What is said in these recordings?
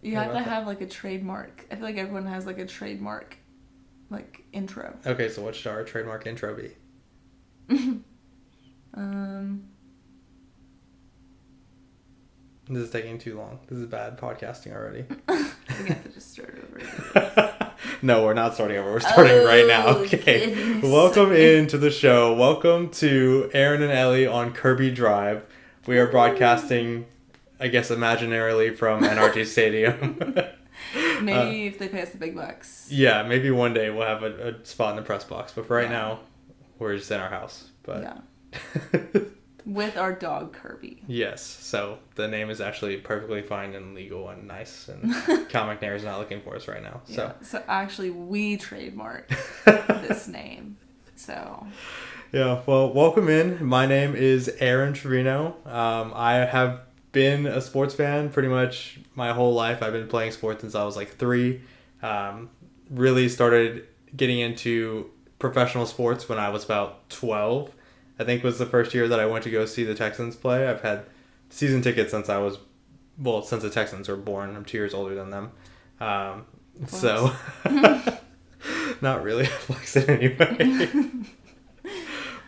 You have to have like a trademark. I feel like everyone has like a trademark, like intro. Okay, so what should our trademark intro be? This is taking too long. This is bad podcasting already. We have to just start over. No, we're not starting over. We're starting right now. Okay. Goodness. Welcome into the show. Welcome to Aaron and Elle on Kirby Drive. We are broadcasting, I guess, imaginarily from NRG Stadium. Maybe if they pay us the big bucks. Yeah, maybe one day we'll have a spot in the press box. But for right now, we're just in our house. But yeah. With our dog, Kirby. Yes. So the name is actually perfectly fine and legal and nice. And Cal McNair is not looking for us right now. So, so actually, we trademarked this name. So... Yeah, well, welcome in. My name is Aaron Trevino. I have been a sports fan pretty much my whole life. I've been playing sports since I was like 3. Really started getting into professional sports when I was about 12. I think was the first year that I went to go see the Texans play. I've had season tickets since since the Texans were born. I'm 2 years older than them. So, not really flexing anyway.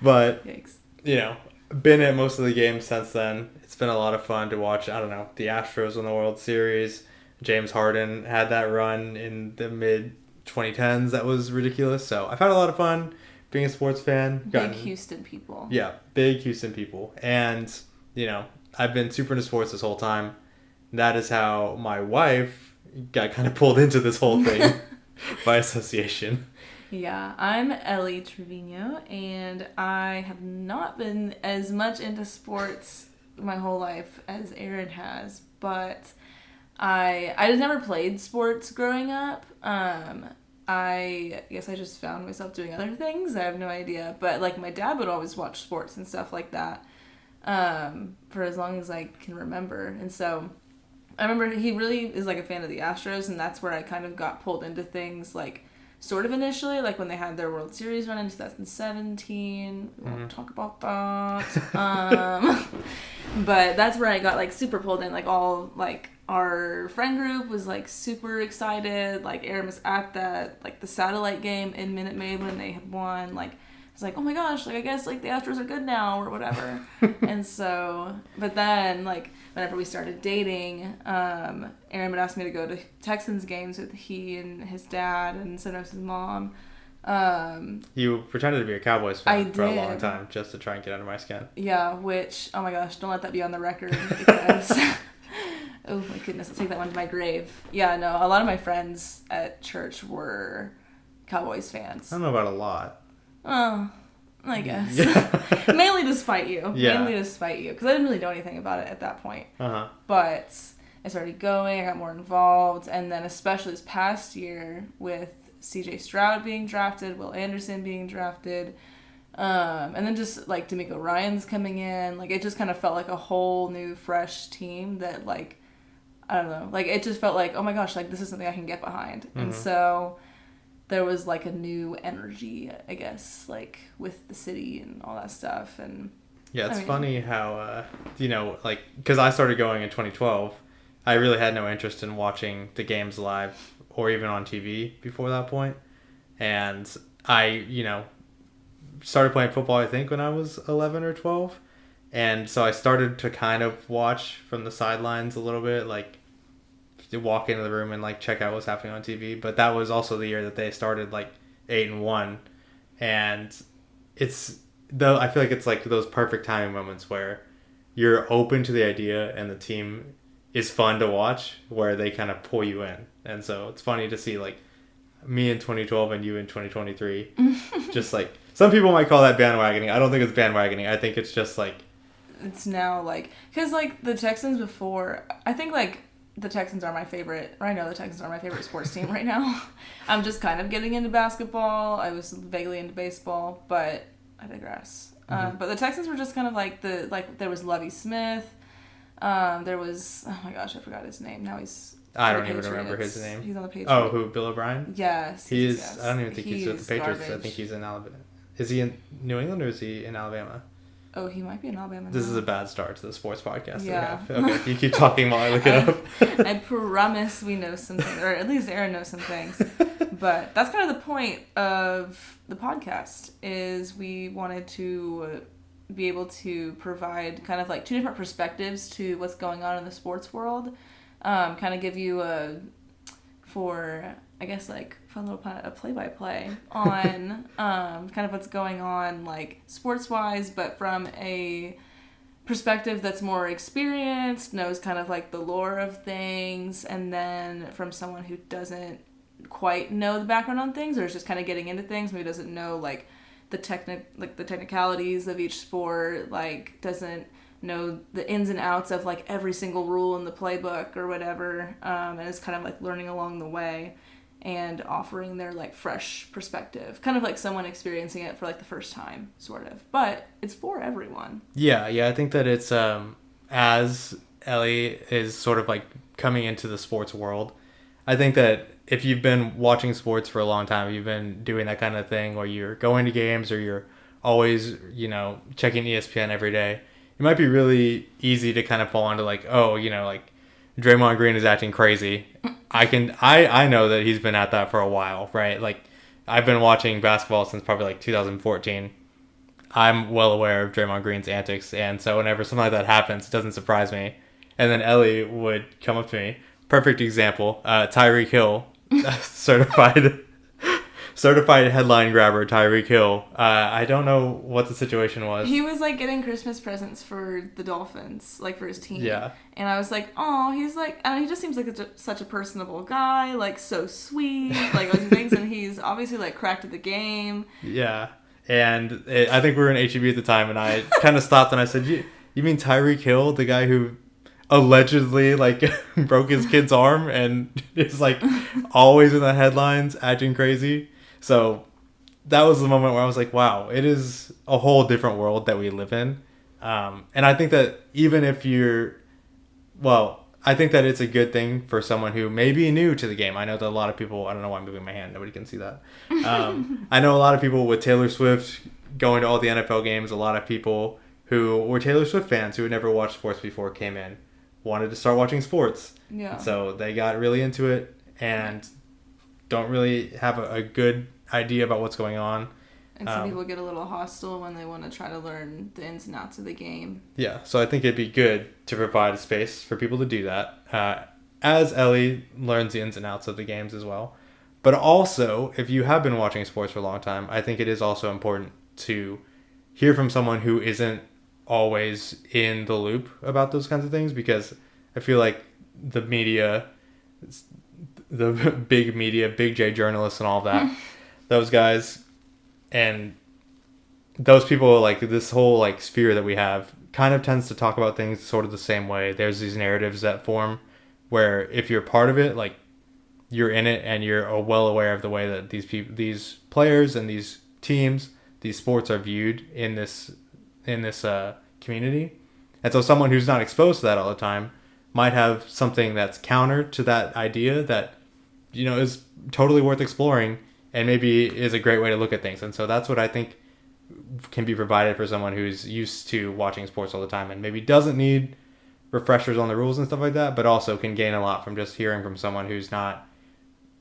But, Yikes. You know, been at most of the games since then. It's been a lot of fun to watch, I don't know, the Astros win the World Series. James Harden had that run in the mid-2010s that was ridiculous. So I've had a lot of fun being a sports fan. Big Houston people. Yeah, big Houston people. And, you know, I've been super into sports this whole time. That is how my wife got kind of pulled into this whole thing by association. Yeah, I'm Elle Trevino, and I have not been as much into sports my whole life as Aaron has, but I just never played sports growing up. I guess I just found myself doing other things. I have no idea, but like my dad would always watch sports and stuff like that for as long as I can remember, and so I remember he really is like a fan of the Astros, and that's where I kind of got pulled into things like sort of initially, like when they had their World Series run in 2017. We won't talk about that. But that's where I got like super pulled in. Like all like our friend group was like super excited. Like Aaron was at the satellite game in Minute Maid when they had won. Like it's like, oh my gosh, like I guess like the Astros are good now or whatever. And so, but then like whenever we started dating, Aaron would ask me to go to Texans games with he and his dad and sometimes his mom. You pretended to be a Cowboys fan for a long time just to try and get under my skin. Yeah, which, oh my gosh, don't let that be on the record because, oh my goodness, I'll take that one to my grave. Yeah, no, a lot of my friends at church were Cowboys fans. I don't know about a lot. Oh, I guess. Yeah. Mainly to spite you. Yeah. Mainly to spite you. Because I didn't really know anything about it at that point. Uh-huh. But I started going, I got more involved, and then especially this past year with C.J. Stroud being drafted, Will Anderson being drafted, and then just like D'Amico Ryan's coming in. Like it just kind of felt like a whole new, fresh team that like, I don't know. Like it just felt like, oh my gosh, like this is something I can get behind. Mm-hmm. And so there was like a new energy, I guess, like with the city and all that stuff. And yeah, it's funny how, you know, like, because I started going in 2012, I really had no interest in watching the games live or even on TV before that point. And I, you know, started playing football, I think, when I was 11 or 12. And so I started to kind of watch from the sidelines a little bit, like, walk into the room and like check out what's happening on TV. But that was also the year that they started like 8-1, and it's though I feel like it's like those perfect timing moments where you're open to the idea and the team is fun to watch, where they kind of pull you in. And so it's funny to see like me in 2012 and you in 2023. Just like some people might call that bandwagoning. I don't think it's bandwagoning. I think it's just like it's now like because like the Texans before, I think like the Texans are my favorite, or I know the Texans are my favorite sports team right now. I'm just kind of getting into basketball. I was vaguely into baseball, but I digress. But the Texans were just kind of like there was Lovie Smith. There was, oh my gosh, I forgot his name. Now he's I don't even remember his name. He's on the Patriots. Oh, who, Bill O'Brien? Yes. He is, yes. I don't even think he's with the Patriots. Garbage. I think he's in Alabama. Is he in New England or is he in Alabama? Oh, he might be in Alabama now. This is a bad start to the sports podcast Yeah. that we have. Okay, you keep talking while I look it up. I promise we know some things, or at least Aaron knows some things. But that's kind of the point of the podcast, is we wanted to be able to provide kind of like two different perspectives to what's going on in the sports world. Kind of give you fun little a play-by-play on kind of what's going on, like, sports-wise, but from a perspective that's more experienced, knows kind of like the lore of things, and then from someone who doesn't quite know the background on things, or is just kind of getting into things, maybe doesn't know like the technicalities of each sport, like doesn't know the ins and outs of like every single rule in the playbook or whatever, and is kind of like learning along the way and offering their like fresh perspective, kind of like someone experiencing it for like the first time, sort of. But it's for everyone. Yeah, I think that it's as Ellie is sort of like coming into the sports world, I think that if you've been watching sports for a long time, you've been doing that kind of thing where you're going to games or you're always, checking ESPN every day, it might be really easy to kind of fall into like, oh, like Draymond Green is acting crazy. I know that he's been at that for a while, right? Like, I've been watching basketball since probably like 2014. I'm well aware of Draymond Green's antics, and so whenever something like that happens, it doesn't surprise me. And then Ellie would come up to me. Perfect example, Tyreek Hill, certified headline grabber, Tyreek Hill. I don't know what the situation was. He was like getting Christmas presents for the Dolphins, like for his team. Yeah. And I was like, oh, he's like, I don't know, he just seems like such a personable guy, like so sweet, like all these things, and he's obviously like cracked at the game. Yeah. And I think we were in HEB at the time, and I kind of stopped and I said, you mean Tyreek Hill, the guy who allegedly like broke his kid's arm and is like always in the headlines acting crazy? So that was the moment where I was like, wow, it is a whole different world that we live in. And I think that even if I think that it's a good thing for someone who may be new to the game. I know that a lot of people, I don't know why I'm moving my hand, nobody can see that. I know a lot of people with Taylor Swift going to all the NFL games, a lot of people who were Taylor Swift fans who had never watched sports before came in, wanted to start watching sports. Yeah. So they got really into it and don't really have a good idea about what's going on. And some people get a little hostile when they want to try to learn the ins and outs of the game. Yeah, so I think it'd be good to provide a space for people to do that, as Ellie learns the ins and outs of the games as well. But also, if you have been watching sports for a long time, I think it is also important to hear from someone who isn't always in the loop about those kinds of things, because I feel like the media, the big media, big J journalists and all that, those guys and those people, like this whole like sphere that we have, kind of tends to talk about things sort of the same way. There's these narratives that form where if you're part of it, like you're in it and you're well aware of the way that these players and these teams, these sports are viewed in this community. And so someone who's not exposed to that all the time might have something that's counter to that idea that, is totally worth exploring and maybe is a great way to look at things. And so that's what I think can be provided for someone who's used to watching sports all the time and maybe doesn't need refreshers on the rules and stuff like that, but also can gain a lot from just hearing from someone who's not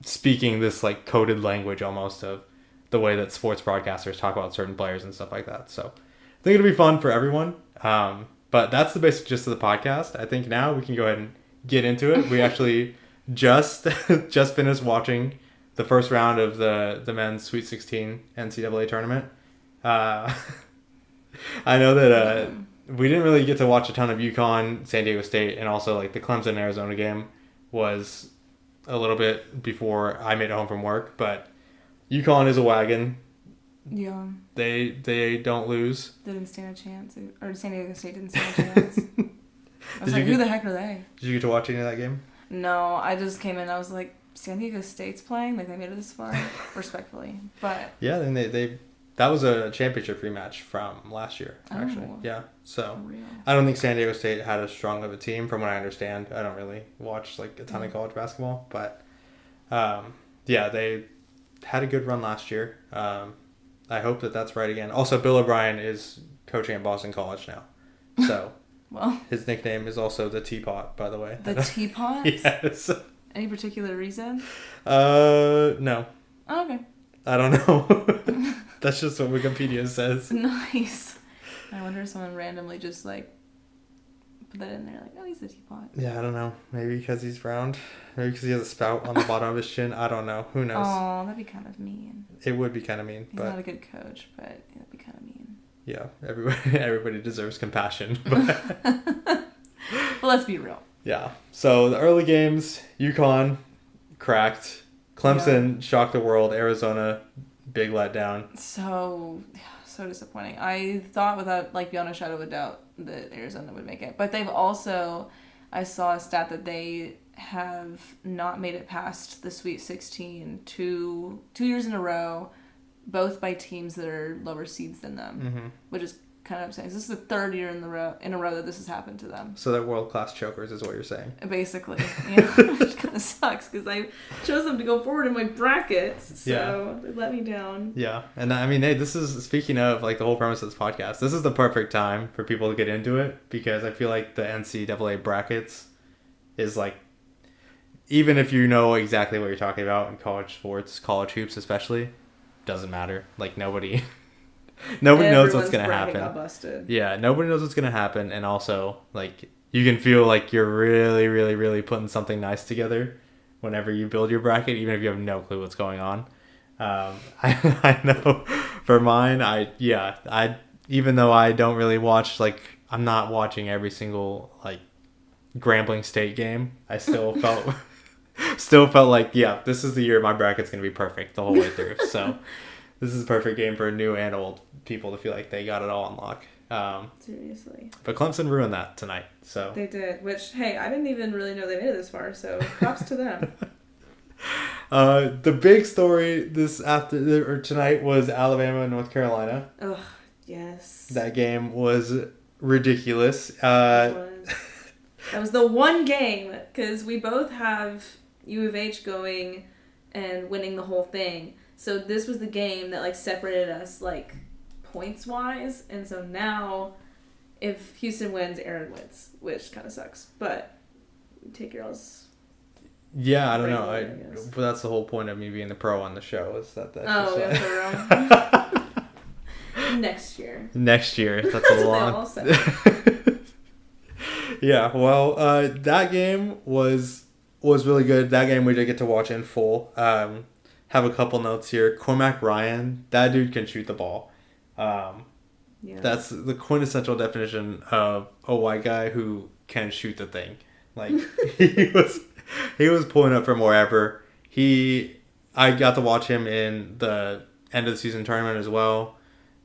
speaking this like coded language almost of the way that sports broadcasters talk about certain players and stuff like that. So I think it'll be fun for everyone. But that's the basic gist of the podcast. I think now we can go ahead and get into it. We actually just finished watching the first round of the men's Sweet 16 NCAA tournament. I know that we didn't really get to watch a ton of UConn, San Diego State, and also like the Clemson Arizona game was a little bit before I made it home from work. But UConn is a wagon. Yeah. They don't lose. They didn't stand a chance. Or San Diego State didn't stand a chance. I was like, who the heck are they? Did you get to watch any of that game? No, I just came in. I was like, San Diego State's playing? Like, they made it this far? Respectfully. But yeah, and they that was a championship rematch from last year, actually. Oh, yeah, so I don't think San Diego State had as strong of a team from what I understand. I don't really watch like a ton of college basketball, but yeah, they had a good run last year. I hope that that's right again. Also, Bill O'Brien is coaching at Boston College now. So, well, his nickname is also the Teapot, by the way. The Teapot? Yes. Any particular reason? No. Oh, okay. I don't know. That's just what Wikipedia says. Nice. I wonder if someone randomly just like put that in there, like, oh, he's a teapot. Yeah, I don't know. Maybe because he's round. Maybe because he has a spout on the bottom of his chin. I don't know. Who knows? Oh, that'd be kind of mean. It would be kind of mean. He's not a good coach, but that'd be kind of mean. Yeah, everybody deserves compassion. But but let's be real. Yeah. So the early games, UConn cracked. Clemson shocked the world. Arizona, big letdown. So disappointing. I thought without beyond a shadow of a doubt that Arizona would make it, but they've also, I saw a stat that they have not made it past the Sweet 16 two years in a row, both by teams that are lower seeds than them, which is kind of upsetting. This is the third year in a row that this has happened to them. So they're world-class chokers is what you're saying. Basically. Which kind of sucks because I chose them to go forward in my brackets. So they let me down. Yeah. And I mean, hey, this is, speaking of the whole premise of this podcast, this is the perfect time for people to get into it because I feel like the NCAA brackets is even if you know exactly what you're talking about in college sports, college hoops especially, doesn't matter. Nobody knows what's going to happen. Got busted. Yeah, nobody knows what's going to happen. And also, you can feel like you're really, really, really putting something nice together whenever you build your bracket, even if you have no clue what's going on. I know for mine, even though I don't really watch, I'm not watching every single, Grambling State game, I still felt like, this is the year my bracket's going to be perfect the whole way through. So this is a perfect game for new and old people to feel like they got it all on lock. Seriously. But Clemson ruined that tonight. So they did, which, hey, I didn't even really know they made it this far, so props to them. The big story tonight was Alabama and North Carolina. Ugh, yes. That game was ridiculous. It was. That was the one game, because we both have U of H going and winning the whole thing. So this was the game that separated us points wise, and so now if Houston wins, Aaron wins, which kind of sucks. But take your L's. Yeah, I don't know. But that's the whole point of me being the pro on the show is that. Next year. Next year. That's a long. Yeah. Well, that game was really good. That game we did get to watch in full. Have a couple notes here. Cormac Ryan, that dude can shoot the ball. That's the quintessential definition of a white guy who can shoot the thing. He was pulling up from wherever. I got to watch him in the end of the season tournament as well.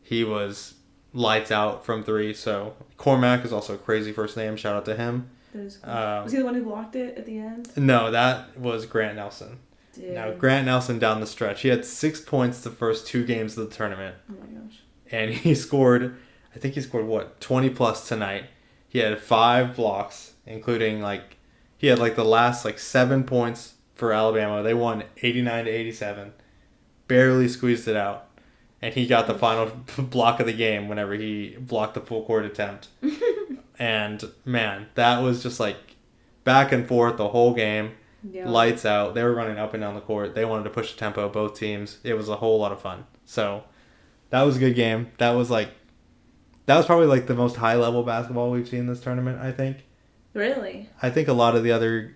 He was lights out from three. So Cormac is also a crazy first name. Shout out to him. That is cool. Was he the one who blocked it at the end? No, that was Grant Nelson. Dude. Now, Grant Nelson down the stretch, he had 6 points the first 2 games of the tournament. Oh my gosh. And he scored 20 plus tonight. He had 5 blocks, including he had the last 7 points for Alabama. They won 89-87. Barely squeezed it out. And he got the final block of the game whenever he blocked the full court attempt. And man, that was just back and forth the whole game. Yeah. Lights out. They were running up and down the court. They wanted to push the tempo, both teams. It was a whole lot of fun. So that was a good game. That was probably the most high level basketball we've seen this tournament, I think. Really? I think a lot of the other,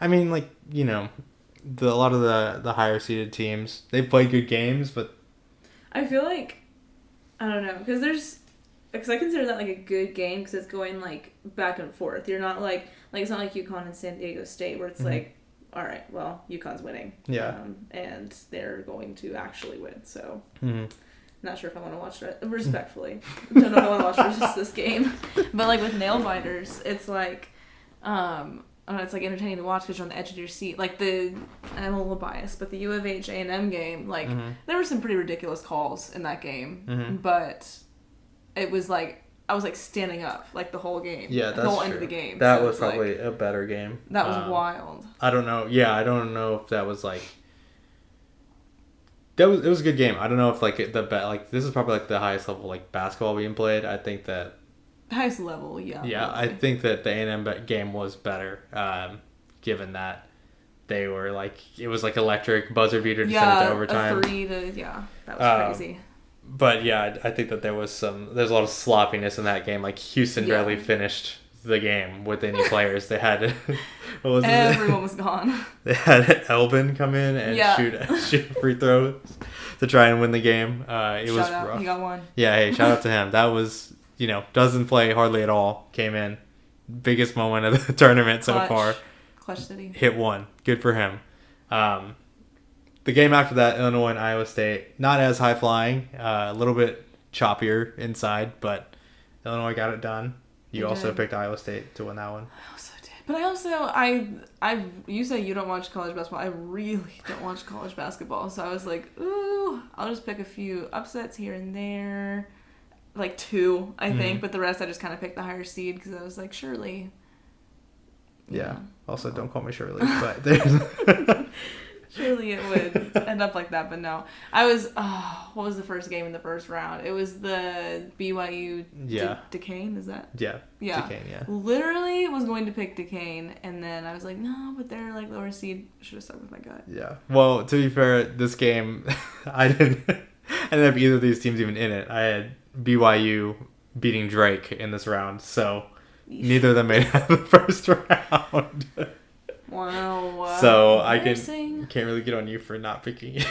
a lot of the higher seeded teams, they played good games, but I feel I don't know, because I consider that a good game because it's going back and forth. You're not it's not like UConn and San Diego State where it's all right, well, UConn's winning. Yeah. And they're going to actually win. So, not sure if I want to watch that. Respectfully. Don't know if I want to watch the rest of this game. But, with nail biters, it's I don't know, it's entertaining to watch because you're on the edge of your seat. I'm a little biased, but the U of H A&M game, there were some pretty ridiculous calls in that game. But it was I was standing up the whole game. Yeah, that's the whole true. End of the game. That was probably a better game. That was wild. I don't know. Yeah, I don't know if that was it was a good game. I don't know if like this is probably like the highest level like basketball being played. I think that Highest level, yeah. yeah, Probably. I think that the A&M game was better, given that they were like it was like electric buzzer beater to send it to overtime. That was crazy. But yeah, I think that there's a lot of sloppiness in that game. Like Houston barely finished the game with any players. They had everyone was gone. They had Elvin come in and shoot free throws to try and win the game. It was rough. He got one. Yeah, hey, shout out to him. That was doesn't play hardly at all. Came in, biggest moment of the tournament so far. Clutch City. Hit one. Good for him. The game after that, Illinois and Iowa State, not as high flying, a little bit choppier inside, but Illinois got it done. You also picked Iowa State to win that one. I also did. But you say you don't watch college basketball. I really don't watch college basketball. So I was like, ooh, I'll just pick a few upsets here and there. Like 2, I think. But the rest I just kind of picked the higher seed because I was like, surely. Yeah. Also, don't call me Shirley. But there's... Surely it would end up like that, but no. What was the first game in the first round? It was the BYU Duquesne, is that? Yeah. Duquesne, yeah. Literally was going to pick Duquesne, and then I was like, no, but they're like lower seed. Should have stuck with my gut. Yeah. Well, to be fair, this game, I didn't have either of these teams even in it. I had BYU beating Drake in this round, so neither of them made it out of the first round. Wow. So I can't really get on you for not picking it.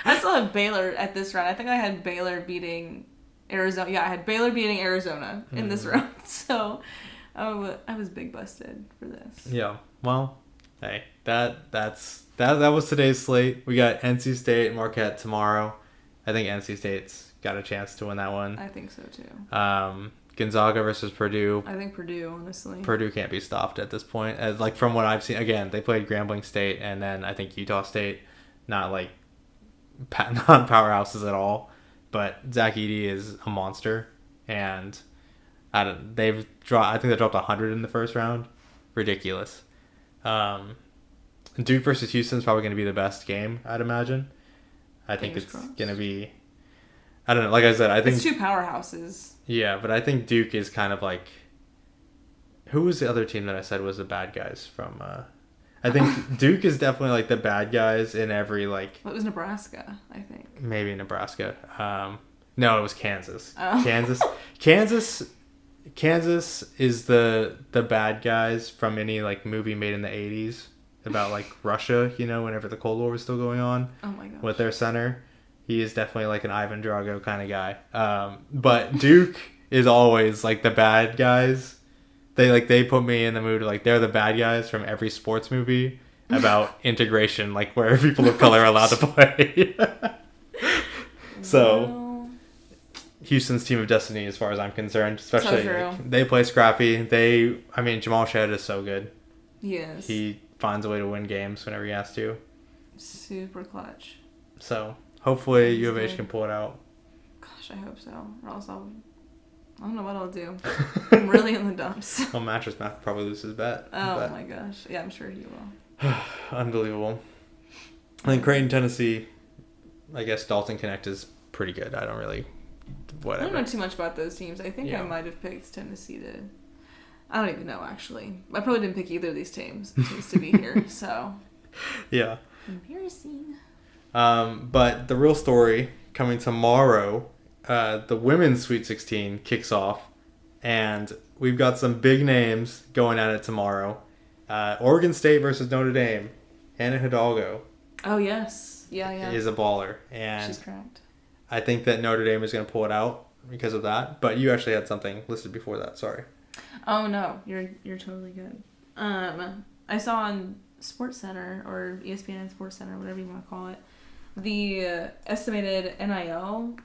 I still have Baylor at this round. I think I had Baylor beating Arizona. Yeah, I had Baylor beating Arizona in this round. So I was big busted for this. Yeah. Well, hey, that was today's slate. We got NC State and Marquette tomorrow. I think NC State's got a chance to win that one. I think so too. Gonzaga versus Purdue. I think Purdue, honestly. Purdue can't be stopped at this point. As like from what I've seen, again, they played Grambling State and then I think Utah State. Not powerhouses at all, but Zach Edey is a monster, and I think they dropped 100 in the first round. Ridiculous. Duke versus Houston is probably going to be the best game, I'd imagine. I think it's going to be. I don't know. Like I said, I think it's 2 powerhouses. Yeah, but I think Duke is kind of like. Who was the other team that I said was the bad guys from? I think Duke is definitely like the bad guys in every like. Well, it was Nebraska, I think. Maybe Nebraska. No, it was Kansas. Oh. Kansas is the bad guys from any like movie made in the 80s about like Russia. Whenever the Cold War was still going on. Oh my gosh. With their center. He is definitely like an Ivan Drago kind of guy. But Duke is always like the bad guys. They put me in the mood like they're the bad guys from every sports movie about integration, like where people of color are allowed to play. So Houston's team of destiny as far as I'm concerned, especially they play scrappy. Jamal Shead is so good. Yes. He finds a way to win games whenever he has to. Super clutch. So hopefully U of H can pull it out. Gosh, I hope so. Or else I don't know what I'll do. I'm really in the dumps. Well, Mattress Math probably loses his bet. Oh my gosh. Yeah, I'm sure he will. Unbelievable. I think Creighton, Tennessee, I guess Dalton Connect is pretty good. I don't really... Whatever. I don't know too much about those teams. I think I might have picked Tennessee to... I don't even know, actually. I probably didn't pick either of these teams to be here, so... Yeah. Embarrassing. But the real story coming tomorrow, the women's Sweet 16 kicks off, and we've got some big names going at it tomorrow. Oregon State versus Notre Dame. Anna Hidalgo. Oh, yes. Yeah. Is a baller. And she's correct. I think that Notre Dame is going to pull it out because of that. But you actually had something listed before that. Sorry. Oh, no. You're totally good. I saw on SportsCenter or ESPN SportsCenter, whatever you want to call it, the estimated NIL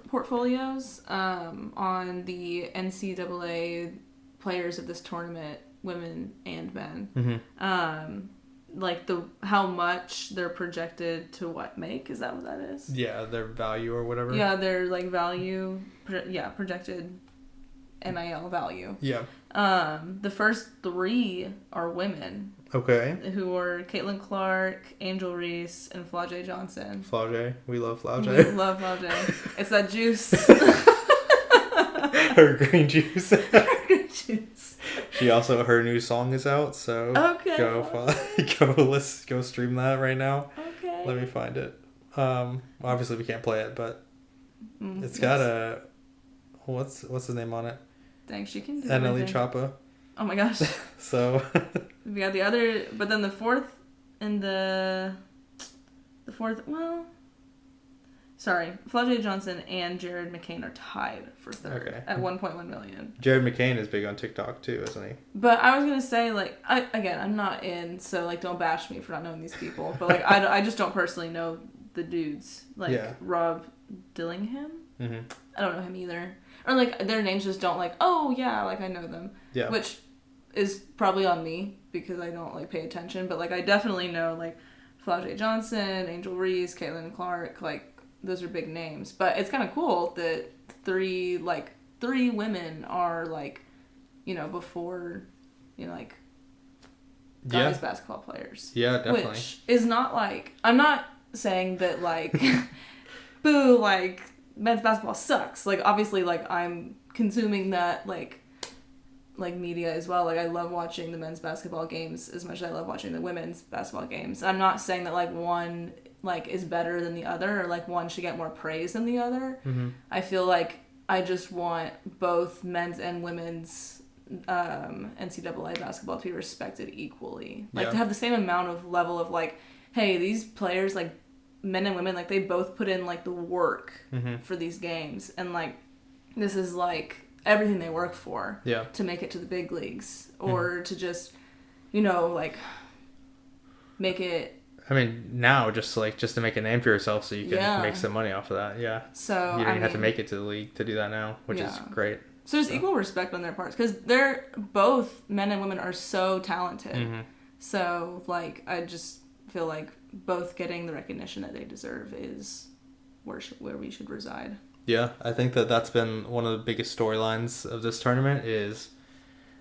portfolios on the NCAA players of this tournament, women and men. Mm-hmm. Like how much they're projected to make. Is that what that is? Yeah, their value or whatever. Yeah, their like value. Projected NIL value. Yeah. The first 3 are women. Okay. Who are Caitlin Clark, Angel Reese, and Flau'jae Johnson. Flau'jae. We love Flau'jae. We love Flau'jae. It's that juice. Her green juice. Her green juice. She also, her new song is out, so okay. Go stream that right now. Okay. Let me find it. Obviously we can't play it, but it's got a, what's the name on it? Dang, she can do NLE Choppa. Oh my gosh. So we got the other, but then the fourth, Flau'jae Johnson and Jared McCain are tied for third at 1.1 million. Jared McCain is big on TikTok too, isn't he? But I was gonna say, like, I'm not in, so like don't bash me for not knowing these people. But like I just don't personally know the dudes, like Rob Dillingham. Mm-hmm. I don't know him either, or like their names just don't like, oh yeah, like I know them. Yeah. Which is probably on me because I don't like pay attention, but like I definitely know like Flau'jae Johnson, Angel Reese, Caitlin Clark, like those are big names. But it's kind of cool that 3 women are like, you know, before, you know, like guys basketball players. Yeah, definitely. Which is not like, I'm not saying that like boo, like men's basketball sucks. Like obviously like I'm consuming that like media as well. Like I love watching the men's basketball games as much as I love watching the women's basketball games. I'm not saying that like one like is better than the other or like one should get more praise than the other. Mm-hmm. I feel like I just want both men's and women's NCAA basketball to be respected equally. Like to have the same amount of level of like, hey, these players, like men and women, like they both put in like the work for these games, and like this is like everything they work for to make it to the big leagues or to just, you know, like make it. I mean, now just to make a name for yourself so you can make some money off of that. Yeah. So you don't even have to make it to the league to do that now, which is great. So there's equal respect on their parts because they're both men and women are so talented. Mm-hmm. So like I just feel like both getting the recognition that they deserve is where we should reside. Yeah, I think that's been one of the biggest storylines of this tournament is,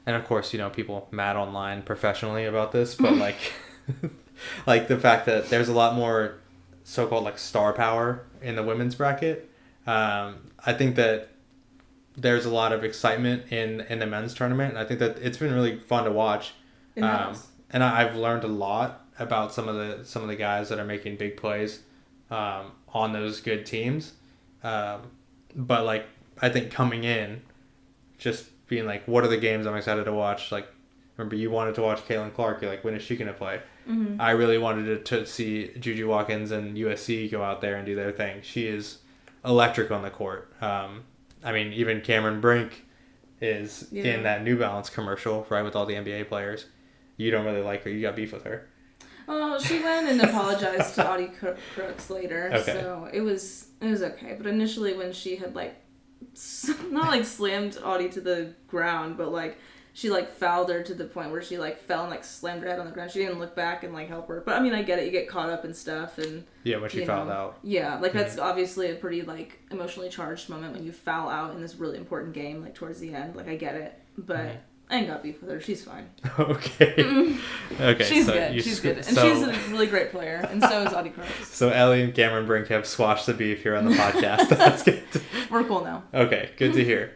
and of course, you know, people mad online professionally about this, but like, like the fact that there's a lot more so-called like star power in the women's bracket. I think that there's a lot of excitement in the men's tournament, and I think that it's been really fun to watch. And I've learned a lot about some of the guys that are making big plays on those good teams. But like I think coming in, just being like, what are the games I'm excited to watch? Like, remember you wanted to watch Caitlin Clark. You're like, when is she gonna play? Mm-hmm. I really wanted to see Juju Watkins and USC go out there and do their thing. She is electric on the court. I mean, even Cameron Brink is in that New Balance commercial, right, with all the NBA players. You don't really like her. You got beef with her. Well, she went and apologized to Audie Crooks later, so it was okay. But initially, when she had like not like slammed Audie to the ground, but like she like fouled her to the point where she like fell and like slammed her head on the ground. She didn't look back and like help her. But I mean, I get it. You get caught up in stuff and when she fouled out. Yeah, like that's obviously a pretty like emotionally charged moment when you foul out in this really important game, like towards the end. Like I get it, but. I ain't got beef with her. She's fine. Okay. Okay. She's good. She's good. And she's a really great player. And so is Audie Crooks. So Ellie and Cameron Brink have squashed the beef here on the podcast. That's good. We're cool now. Okay. Good to hear.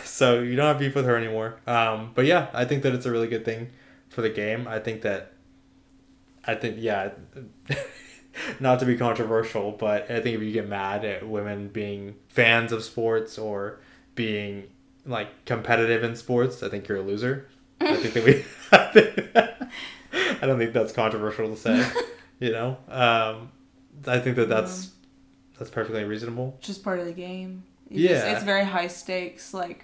So you don't have beef with her anymore. But yeah, I think that it's a really good thing for the game. I think not to be controversial, but I think if you get mad at women being fans of sports or being like competitive in sports, I think you're a loser. I think that I don't think that's controversial to say. You know, I think that's perfectly reasonable. Just part of the game. It's very high stakes. Like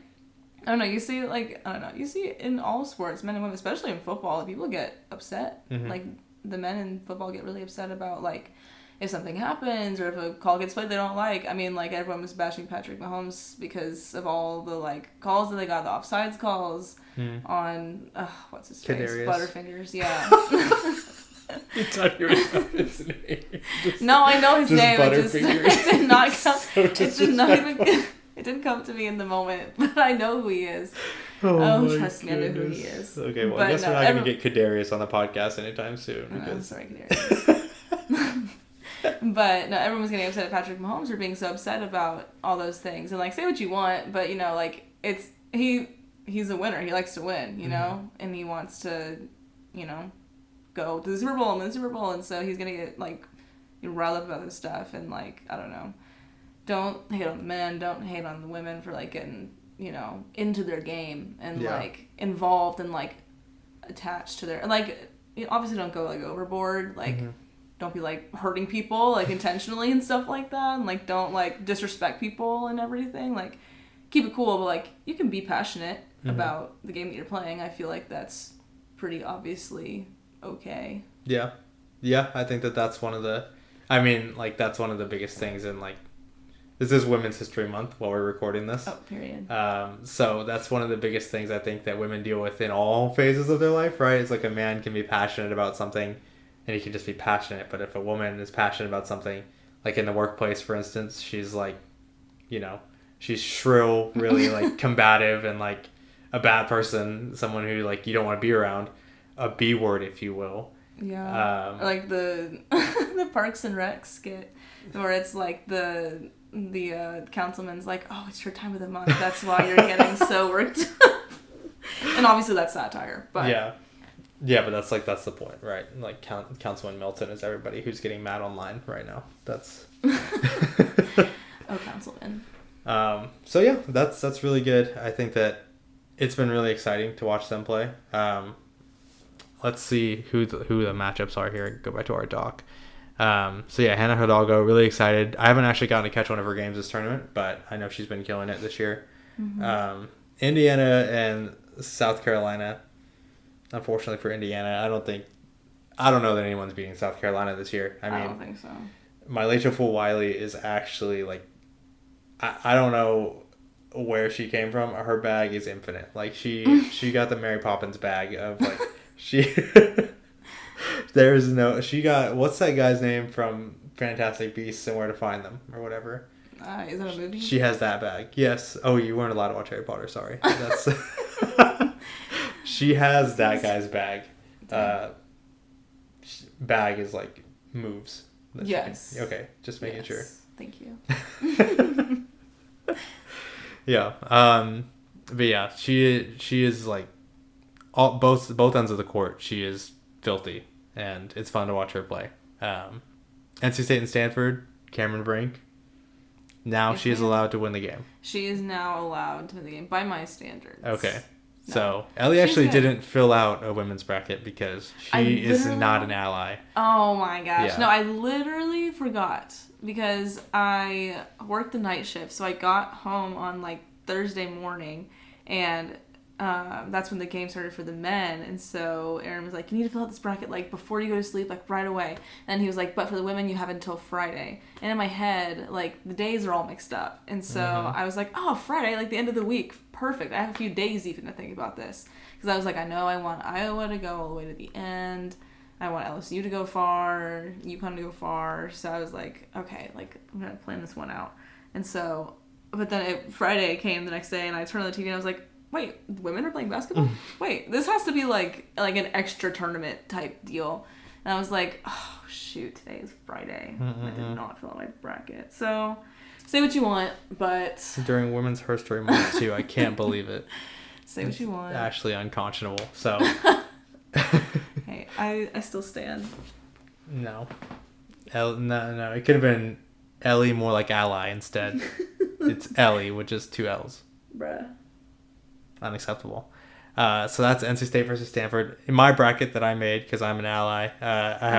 I don't know. You see, you see it in all sports, men and women, especially in football. People get upset. Mm-hmm. Like the men in football get really upset about like. If something happens or if a call gets played they don't like. I mean, like, everyone was bashing Patrick Mahomes because of all the, like, calls that they got, the offsides calls on, what's his face? Butterfingers, yeah. You thought you were his name. No, I know his name. It did not come. It didn't come to me in the moment, but I know who he is. Oh, trust me, I know who he is. Okay, well, I guess we're not going to get Kadarius on the podcast anytime soon. No, sorry, Kadarius. But no, everyone was getting upset at Patrick Mahomes for being so upset about all those things. And, like, say what you want, but, you know, like, he's a winner. He likes to win, you know? And he wants to, you know, go to the Super Bowl and win the Super Bowl. And so he's going to get, like, riled up about this stuff. And, like, I don't know. Don't hate on the men. Don't hate on the women for, like, getting, you know, into their game and, like, involved and, like, attached to their... Like, you know, obviously don't go, like, overboard. Like, don't be, like, hurting people, like, intentionally and stuff like that. And, like, don't, like, disrespect people and everything. Like, keep it cool, but, like, you can be passionate about the game that you're playing. I feel like that's pretty obviously okay. Yeah. Yeah, I think that's one of the... I mean, like, that's one of the biggest things in, like... This is Women's History Month while we're recording this. Oh, period. So that's one of the biggest things I think that women deal with in all phases of their life, right? It's like a man can be passionate about something and he can just be passionate. But if a woman is passionate about something, like in the workplace, for instance, she's like, you know, she's shrill, really like combative and like a bad person, someone who like you don't want to be around, a B word, if you will. Yeah. Like the the Parks and Rec skit where it's like the councilman's like, oh, it's your time of the month. That's why you're getting so worked up. And obviously that's satire. But yeah, but that's the point, right? Like Councilman Milton is everybody who's getting mad online right now. That's oh, Councilman. So yeah, that's really good. I think that it's been really exciting to watch them play. Let's see who the matchups are here. Go back to our doc. So yeah, Hannah Hidalgo, really excited. I haven't actually gotten to catch one of her games this tournament, but I know she's been killing it this year. Indiana and South Carolina. Unfortunately for Indiana, I don't know that anyone's beating South Carolina this year. I don't think so. My Latricia Wiley is actually like, I don't know where she came from. Her bag is infinite. Like she got the Mary Poppins bag of like she. She got, what's that guy's name from Fantastic Beasts and Where to Find Them or whatever? Is that a movie? She has that bag. Yes. Oh, you weren't allowed to watch Harry Potter. Sorry. That's. She has that guy's bag. Bag is like moves. Yes. Okay, just making sure. Thank you. Yeah. But yeah, she is like both ends of the court. She is filthy, and it's fun to watch her play. NC State and Stanford, Cameron Brink. Now she is allowed to win the game. She is now allowed to win the game by my standards. Okay. No. So Ellie actually didn't fill out a women's bracket because she is not an ally. Oh my gosh. Yeah. No, I literally forgot because I worked the night shift. So I got home on like Thursday morning and that's when the game started for the men. And so Aaron was like, you need to fill out this bracket like before you go to sleep, like right away. And he was like, but for the women you have until Friday. And in my head, like the days are all mixed up. And so I was like, oh, Friday, like the end of the week. Perfect. I have a few days even to think about this. Because I was like, I know I want Iowa to go all the way to the end. I want LSU to go far, UConn to go far. So I was like, okay, like I'm going to plan this one out. And so, but then Friday came the next day and I turned on the TV and I was like, wait, women are playing basketball? Wait, this has to be like an extra tournament type deal. And I was like, oh, shoot, today is Friday. I did not fill out my bracket. So, say what you want, but... During Women's History Month, too, I can't believe it. Say what you want. Actually unconscionable, so... Hey, I still stand. No. No, it could have been Ellie more like ally instead. It's Ellie with just 2 L's. Bruh. Unacceptable. So that's NC State versus Stanford. In my bracket that I made, because I'm an ally, I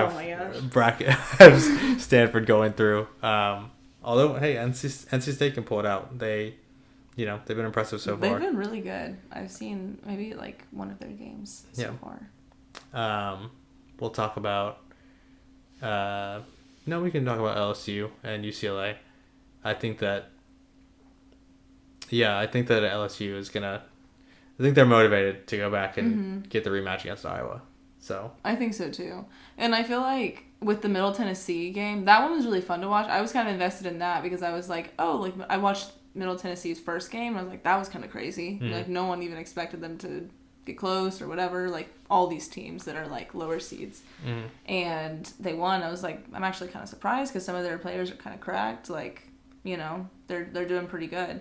have Stanford going through. Although, hey, NC State can pull it out. They've been impressive so far. They've been really good. I've seen maybe like one of their games so far. We'll talk about... we can talk about LSU and UCLA. I think that LSU is going to... I think they're motivated to go back and get the rematch against Iowa. So I think so too. And I feel like with the Middle Tennessee game, that one was really fun to watch. I was kind of invested in that because I was like, oh, like I watched Middle Tennessee's first game. And I was like, that was kind of crazy. Mm. Like, no one even expected them to get close or whatever. Like, all these teams that are, like, lower seeds. Mm. And they won. I was like, I'm actually kind of surprised because some of their players are kind of cracked. Like, you know, they're doing pretty good.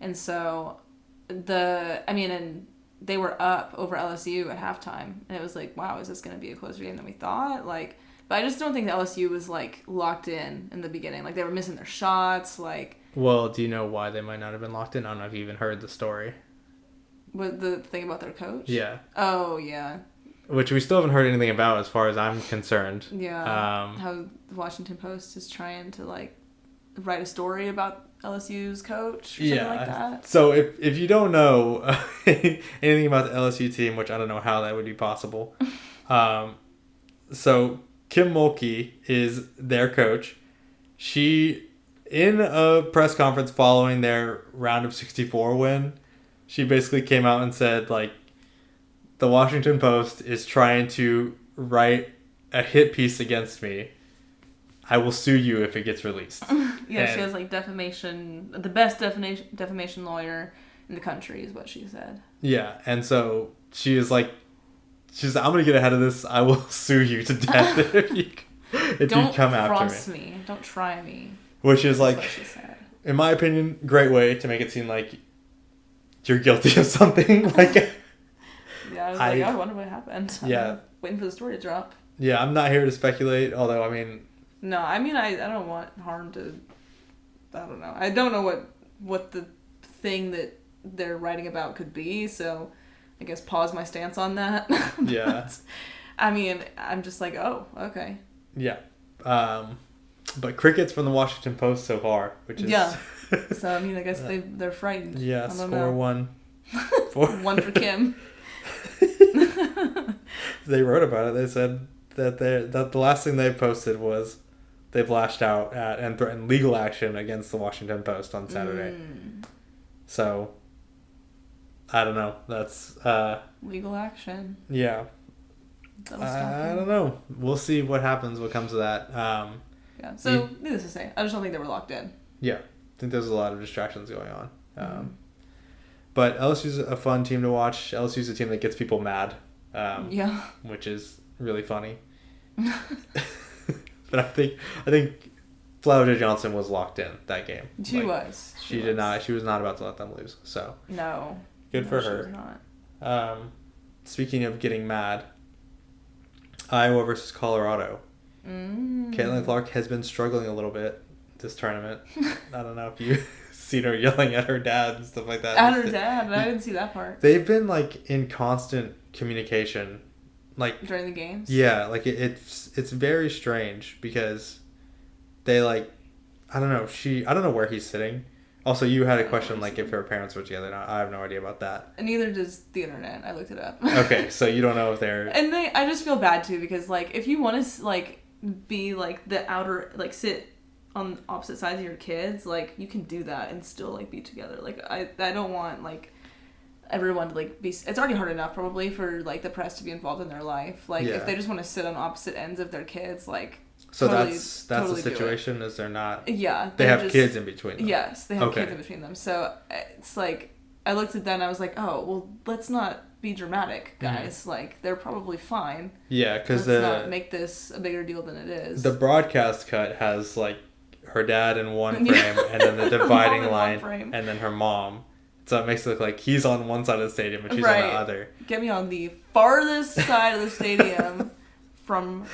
And so, and they were up over LSU at halftime. And it was like, wow, is this going to be a closer game than we thought? Like, but I just don't think that LSU was, like, locked in the beginning. Like, they were missing their shots. Like, well, do you know why they might not have been locked in? I don't know if you even heard the story. what, the thing about their coach? Yeah. Oh, yeah. Which we still haven't heard anything about as far as I'm concerned. Yeah. How the Washington Post is trying to, like, write a story about LSU's coach or something like that. So if you don't know anything about the LSU team, which I don't know how that would be possible, so Kim Mulkey is their coach. She, in a press conference following their round of 64 win, she basically came out and said, like, the Washington Post is trying to write a hit piece against me. I will sue you if it gets released. Yeah, she has, like, defamation, the best defamation lawyer in the country is what she said. Yeah, and so she's like, I'm going to get ahead of this. I will sue you to death if you come after me. Don't try me. Which is, like, what she said. In my opinion, great way to make it seem like you're guilty of something. Like, yeah, I was like, I wonder what happened. I'm waiting for the story to drop. Yeah, I'm not here to speculate, although, I mean... No, I mean, I don't want harm to... I don't know. I don't know what the thing that they're writing about could be, so I guess pause my stance on that. Yeah. I mean, I'm just like, oh, okay. Yeah. But crickets from the Washington Post so far, which is... Yeah. So, I mean, I guess they're frightened. Yeah, score one. One for Kim. They wrote about it. They said that the last thing they posted was they've lashed out at and threatened legal action against the Washington Post on Saturday. So, I don't know. That's... legal action. Yeah. I don't know. We'll see what happens, what comes of that. Yeah. So, needless to say, I just don't think they were locked in. Yeah. I think there's a lot of distractions going on. But LSU's a fun team to watch. LSU's a team that gets people mad. Yeah. Which is really funny. But I think Flower J. Johnson was locked in that game. She was. She did not. She was not about to let them lose. So no. Good for her. She was not. Speaking of getting mad, Iowa versus Colorado. Caitlin Clark has been struggling a little bit this tournament. I don't know if you've seen her yelling at her dad and stuff like that. At her dad? I didn't see that part. They've been, like, in constant communication. Like, during the games? Yeah, like, it's very strange because they, like, I don't know, I don't know where he's sitting. Also, you had a question, like, if her parents were together. I have no idea about that. And neither does the internet. I looked it up. Okay, so you don't know if they're... And I just feel bad, too, because, like, if you want to, like, be, like, the outer, like, sit on opposite sides of your kids, like, you can do that and still, like, be together. Like, I don't want, like, everyone to, like, be... It's already hard enough, probably, for, like, the press to be involved in their life. Like, if they just want to sit on opposite ends of their kids, like... So that's the situation, is they're not... Yeah. They have kids in between them. Yes, they have kids in between them. So it's like, I looked at that and I was like, oh, well, let's not be dramatic, guys. Like, they're probably fine. Yeah, because let's not make this a bigger deal than it is. The broadcast cut has, like, her dad in one frame, and then the dividing line, and then her mom. So it makes it look like he's on one side of the stadium and she's on the other. Get me on the farthest side of the stadium from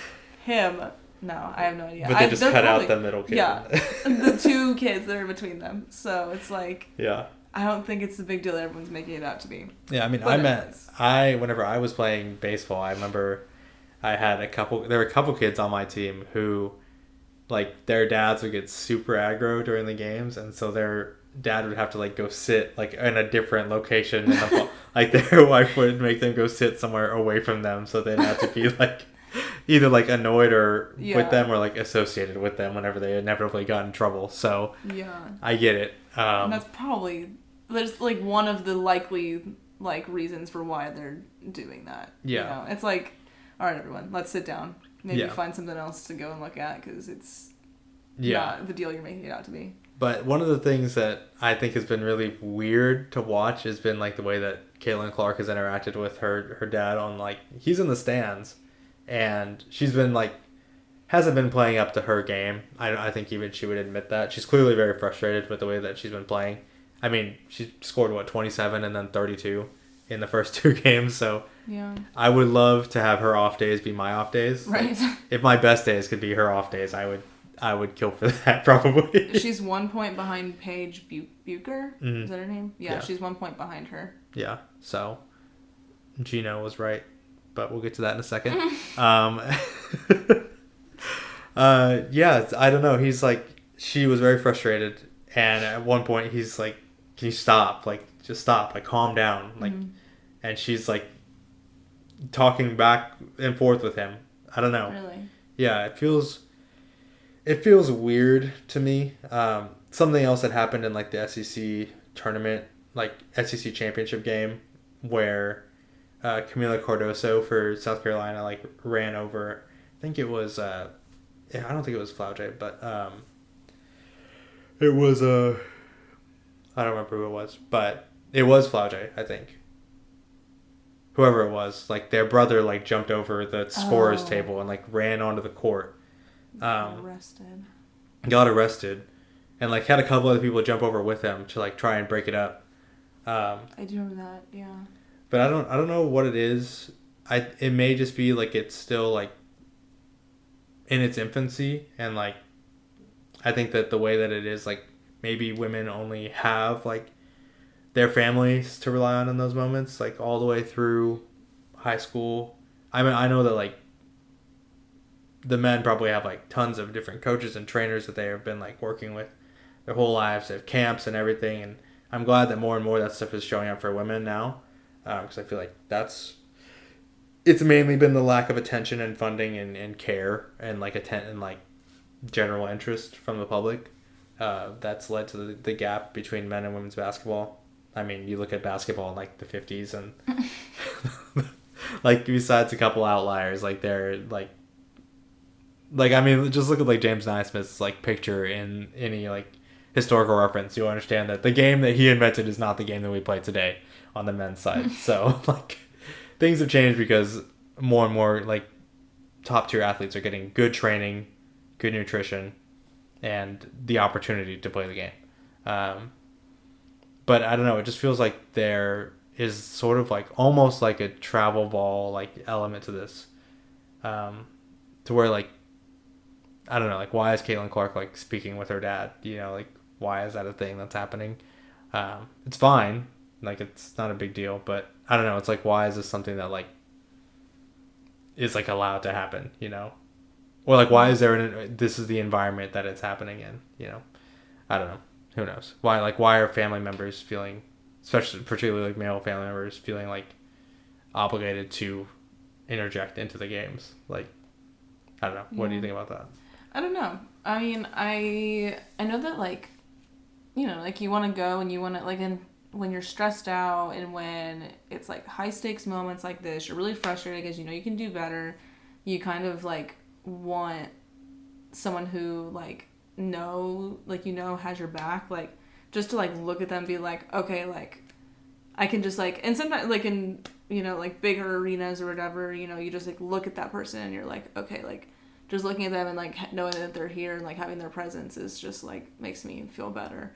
him. No, I have no idea. But they just cut out the middle kid. Yeah, the two kids that are between them. So it's like... Yeah. I don't think it's the big deal that everyone's making it out to be. Yeah, I mean, whenever I was playing baseball, I remember there were a couple kids on my team who, like, their dads would get super aggro during the games, and so their dad would have to, like, go sit, like, in a different location. Like, their wife would make them go sit somewhere away from them, so they'd have to be, like... either, like, annoyed or with them or, like, associated with them whenever they inevitably got in trouble. So I get it. And that's probably like one of the likely, like, reasons for why they're doing that. Yeah. You know? It's like, all right, everyone, let's sit down. Maybe find something else to go and look at because it's not the deal you're making it out to be. But one of the things that I think has been really weird to watch has been like the way that Caitlin Clark has interacted with her dad on like he's in the stands, and she's been like hasn't been playing up to her game. I think even she would admit that she's clearly very frustrated with the way that she's been playing. I mean, she scored 27 and then 32 in the first 2 games. So yeah, I would love to have her off days be my off days. Right. Like, if my best days could be her off days, I would kill for that probably. She's 1 point behind Paige Bucher. Mm-hmm. Is that her name? Yeah, she's 1 point behind her. Yeah. So Gino was right, but we'll get to that in a second. Yeah, I don't know. He's like, she was very frustrated, and at one point he's like, "Can you stop? Like, just stop. Like, calm down." Like, and she's like, talking back and forth with him. I don't know. Really? Yeah, it feels weird to me. Something else that happened in like the SEC tournament, like SEC championship game, where Camila Cardoso for South Carolina like ran over. I think it was. I don't think it was Flaujae, but it was I don't remember who it was, but it was Flaujae, I think. Whoever it was, like their brother, like jumped over the scorer's table and like ran onto the court. Got arrested, and like had a couple other people jump over with him to like try and break it up. I do remember that, yeah. But I don't know what it is. It may just be like it's still like in its infancy, and like I think that the way that it is, like maybe women only have like their families to rely on in those moments, like all the way through high school. I mean, I know that like the men probably have like tons of different coaches and trainers that they have been like working with their whole lives. They have camps and everything, and I'm glad that more and more that stuff is showing up for women now, because I feel like it's mainly been the lack of attention and funding and care and like and like general interest from the public that's led to the gap between men and women's basketball. I mean, you look at basketball in like the 50s and like besides a couple outliers, like they're like I mean, just look at like James Naismith's like picture in any like historical reference. You'll understand that the game that he invented is not the game that we play today on the men's side. So like things have changed because more and more like top tier athletes are getting good training, good nutrition, and the opportunity to play the game. But I don't know, it just feels like there is sort of like almost like a travel ball like element to this, to where like I don't know, like why is Caitlin Clark like speaking with her dad? You know, like why is that a thing that's happening? It's fine, like it's not a big deal, but I don't know, it's like why is this something that like is like allowed to happen? You know, or like why is this is the environment that it's happening in? You know, I don't know. Who knows? Why are family members feeling, particularly like male family members, feeling like obligated to interject into the games? Like, I don't know. What do you think about that? I don't know. I mean, I know that like, you know, like you want to go and you want to like when you're stressed out and when it's like high stakes moments like this, you're really frustrated because you know you can do better. You kind of like want someone who like has your back, like just to like look at them and be like, okay, like I can just like, and sometimes like in, you know, like bigger arenas or whatever, you know, you just like look at that person and you're like, okay, like just looking at them and like knowing that they're here and like having their presence is just like makes me feel better.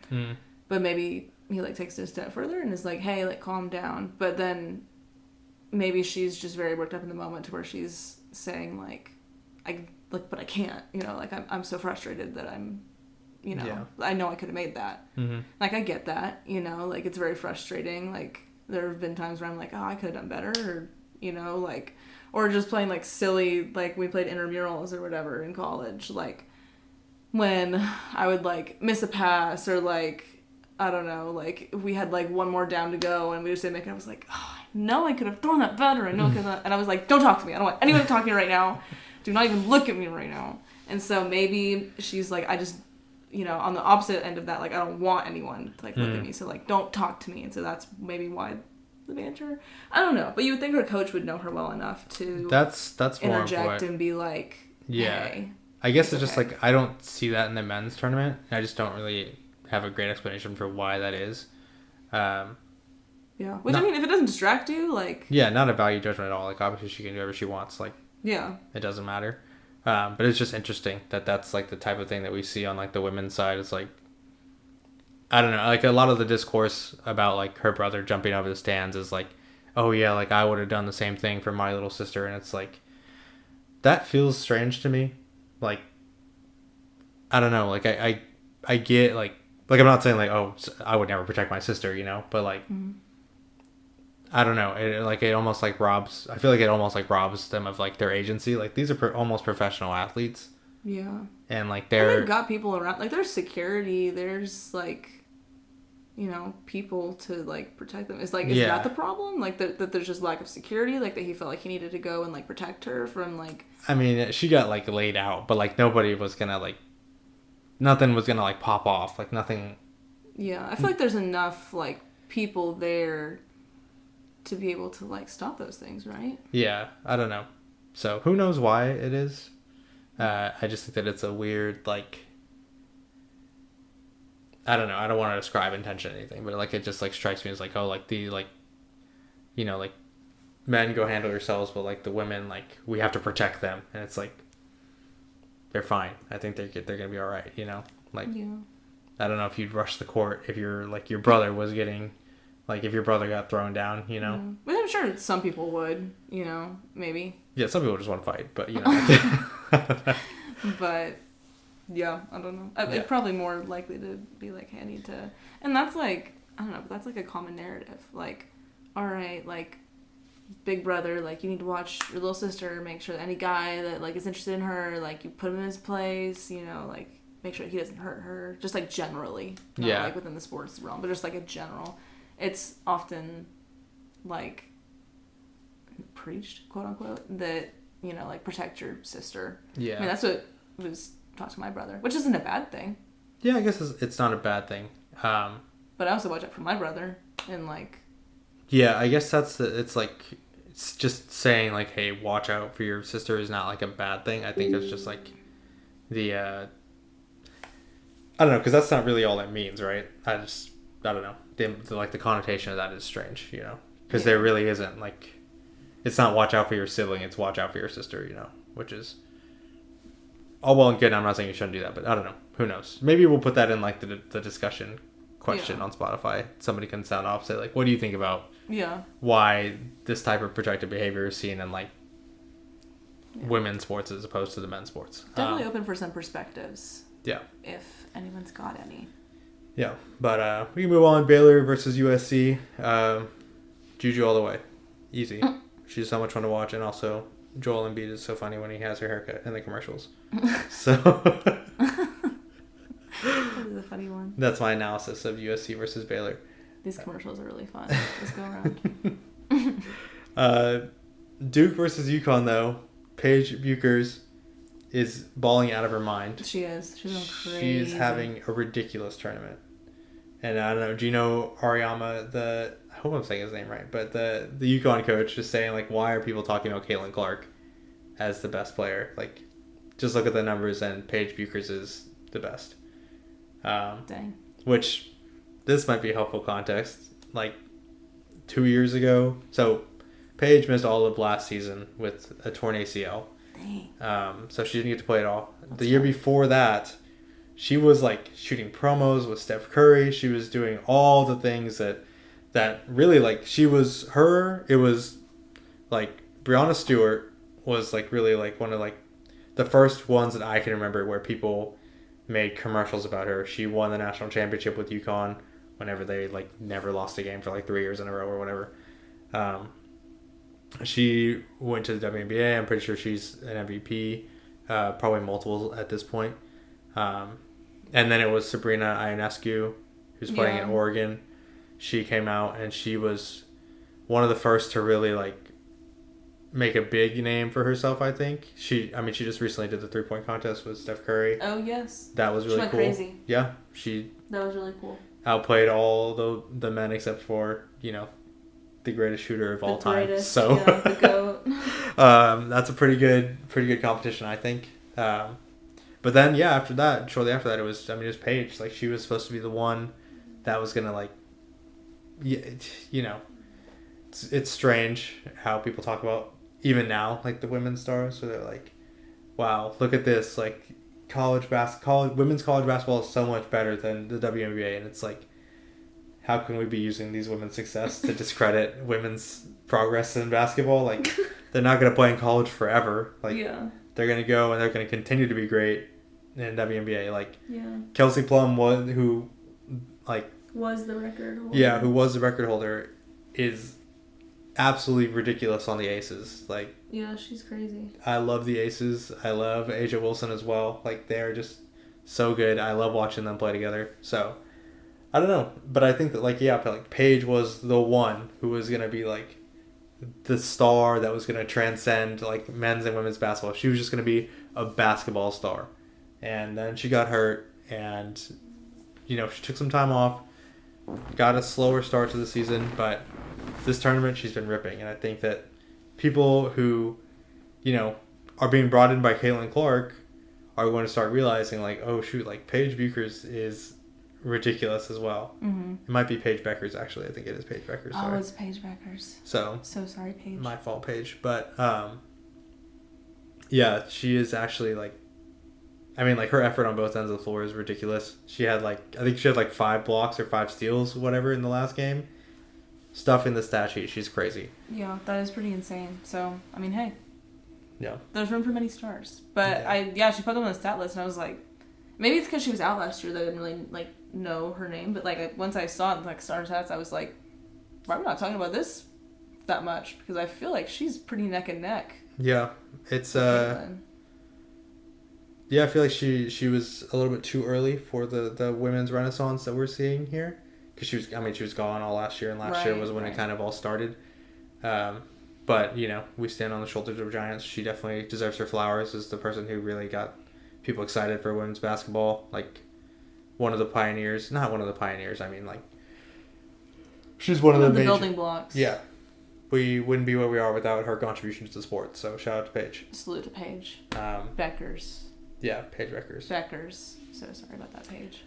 But maybe he like takes it a step further and is like, hey, like calm down. But then maybe she's just very worked up in the moment to where she's saying like, but I can't, you know, like I'm so frustrated that I'm, you know, I know I could have made that. Like I get that, you know, like it's very frustrating. Like there have been times where I'm like, oh, I could have done better, or, you know, like, or just playing like silly, like we played intramurals or whatever in college. Like when I would like miss a pass or like, I don't know, like we had like one more down to go and we just didn't make it. I was like, oh, I know I could have thrown that better. I know I could have, and I was like, don't talk to me. I don't want anyone to talk to me right now. Do not even look at me right now. And so maybe she's like, I just, you know, on the opposite end of that, like I don't want anyone to like look at me. So like, don't talk to me. And so that's maybe why the banter. I don't know, but you would think her coach would know her well enough to that's interject and be like, yeah. Hey, I guess it's just okay. Like I don't see that in the men's tournament. I just don't really have a great explanation for why that is. Yeah. Which, I mean, if it doesn't distract you, like... Yeah, not a value judgment at all. Like, obviously she can do whatever she wants. Like, yeah. It doesn't matter. But it's just interesting that that's, like, the type of thing that we see on, like, the women's side. It's, like, I don't know. Like, a lot of the discourse about, like, her brother jumping over the stands is, like, oh, yeah, like, I would have done the same thing for my little sister. And it's, like, that feels strange to me. Like, I don't know. Like, I get, like, I'm not saying, like, oh, I would never protect my sister, you know? But, like... Mm-hmm. I don't know. It almost like robs. I feel like it almost like robs them of like their agency. Like these are almost professional athletes. Yeah. And like they've got people around. Like there's security. There's like, you know, people to like protect them. Is that the problem? Like that there's just lack of security. Like that he felt like he needed to go and like protect her from like. I mean, she got like laid out, but like nobody was gonna like. Nothing was gonna like pop off. Like nothing. Yeah, I feel like there's enough like people there to be able to like stop those things, right? Yeah, I don't know. So who knows why it is? I just think that it's a weird like. I don't know. I don't want to describe intention or anything, but like it just like strikes me as like, oh, like the like, you know, like men go handle yourselves, but like the women, like we have to protect them, and it's like they're fine. I think they're gonna be all right, you know. Like I don't know if you'd rush the court if you're like your brother was getting. Like, if your brother got thrown down, you know? Yeah. But I'm sure some people would, you know, maybe. Yeah, some people just want to fight, but, you know. But, yeah, I don't know. It's probably more likely to be like, hey, I need to... And that's like, I don't know, but that's like a common narrative. Like, all right, like, big brother, like, you need to watch your little sister, make sure that any guy that, like, is interested in her, like, you put him in his place, you know, like, make sure he doesn't hurt her. Just, like, generally. Not, like, within the sports realm, but just, like, a general... It's often, like, preached, quote unquote, that, you know, like, protect your sister. Yeah. I mean, that's what was taught to my brother, which isn't a bad thing. Yeah, I guess it's not a bad thing. But I also watch out for my brother, and, like... Yeah, I guess it's like, it's just saying, like, hey, watch out for your sister is not, like, a bad thing. I think it's just, like, the, I don't know, because that's not really all that means, right? I don't know. The connotation of that is strange, you know, because there really isn't like, it's not watch out for your sibling, it's watch out for your sister, you know, which is all well and good. I'm not saying you shouldn't do that, but I don't know. Who knows? Maybe we'll put that in like the discussion question on Spotify. Somebody can sound off, say like, what do you think about why this type of projected behavior is seen in like women's sports as opposed to the men's sports? Definitely open for some perspectives. Yeah. If anyone's got any. Yeah, but we can move on. Baylor versus USC. Juju all the way. Easy. She's so much fun to watch, and also Joel Embiid is so funny when he has her haircut in the commercials. So that is a funny one. That's my analysis of USC versus Baylor. These commercials are really fun. Let's go around. Duke versus UConn, though. Paige Buchers is balling out of her mind. She is. She's going crazy. She's having a ridiculous tournament. And I don't know, do you know Ariama, I hope I'm saying his name right, but the UConn coach is saying, like, why are people talking about Caitlin Clark as the best player? Like, just look at the numbers, and Paige Buchers is the best. Dang. Which, this might be helpful context. Like, 2 years ago, so Paige missed all of last season with a torn ACL. Dang. So she didn't get to play at all. The year before that, she was like shooting promos with Steph Curry. She was doing all the things that really like it was like Breonna Stewart was like really like one of like the first ones that I can remember where people made commercials about her. She won the national championship with UConn whenever they like never lost a game for like 3 years in a row or whatever. She went to the WNBA. I'm pretty sure she's an MVP, probably multiple at this point. And then it was Sabrina Ionescu, who's playing in Oregon. She came out and she was one of the first to really like make a big name for herself, I think. She just recently did the 3-point contest with Steph Curry. Oh, yes. That was really cool. Crazy. Yeah, that was really cool. Outplayed all the men except for, you know, the greatest shooter of all time. So the GOAT. That's a pretty good competition, I think. But then, yeah, after that, shortly after that, it was Paige. Like, she was supposed to be the one that was going to, like, you know, it's strange how people talk about, even now, like, the women's stars. So they're like, wow, look at this. Like, women's college basketball is so much better than the WNBA. And it's like, how can we be using these women's success to discredit women's progress in basketball? Like, they're not going to play in college forever. Like, they're going to go and they're going to continue to be great in WNBA. Like, Kelsey Plum was the record holder. Yeah, who was the record holder, is absolutely ridiculous on the Aces. Like, yeah, she's crazy. I love the Aces. I love Asia Wilson as well. Like, they're just so good. I love watching them play together. So, I don't know, but I think that, like, Paige was the one who was going to be, like, the star that was going to transcend, like, men's and women's basketball. She was just going to be a basketball star. And then she got hurt, and, she took some time off, got a slower start to the season, but this tournament she's been ripping. And I think that people who, are being brought in by Caitlin Clark are going to start realizing, like, oh, shoot, like, Paige Bueckers is ridiculous as well. Mm-hmm. It might be Paige Beckers, actually. I think it is Paige Beckers. Sorry. Oh, it's Paige Beckers. So sorry, Paige. My fault, Paige. But yeah, she is actually, like, her effort on both ends of the floor is ridiculous. She had, I think she had 5 blocks or 5 steals, whatever, in the last game. Stuff in the stat sheet, she's crazy. Yeah, that is pretty insane. So, hey. Yeah. There's room for many stars. But she put them on the stat list, and I was like, maybe it's because she was out last year that I didn't really, know her name. But, once I saw it in, star stats, I was like, why are we not talking about this that much? Because I feel like she's pretty neck and neck. Yeah. It's, yeah, I feel like she was a little bit too early for the women's renaissance that we're seeing here. Because she was gone all last year, and last year was when it kind of all started. But, we stand on the shoulders of giants. She definitely deserves her flowers as the person who really got people excited for women's basketball. Like, one of the pioneers. Not one of the pioneers, she's one of the building blocks. Yeah. We wouldn't be where we are without her contributions to sport. So, shout out to Paige. Salute to Paige. Beckers. Yeah, Paige Beckers. So sorry about that, Paige.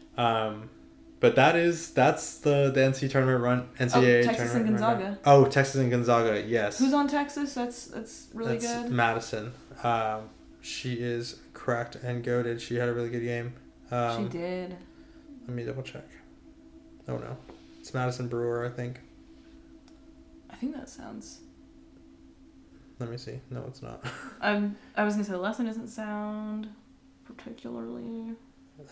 But that's the NCAA tournament run. NCAA Texas and Gonzaga. Run. Oh, Texas and Gonzaga, yes. Who's on Texas? That's really good. Madison. She is cracked and goated. She had a really good game. She did. Let me double check. Oh no, it's Madison Brewer, I think. I think that sounds. Let me see. No, it's not. I was gonna say the last name doesn't sound particularly.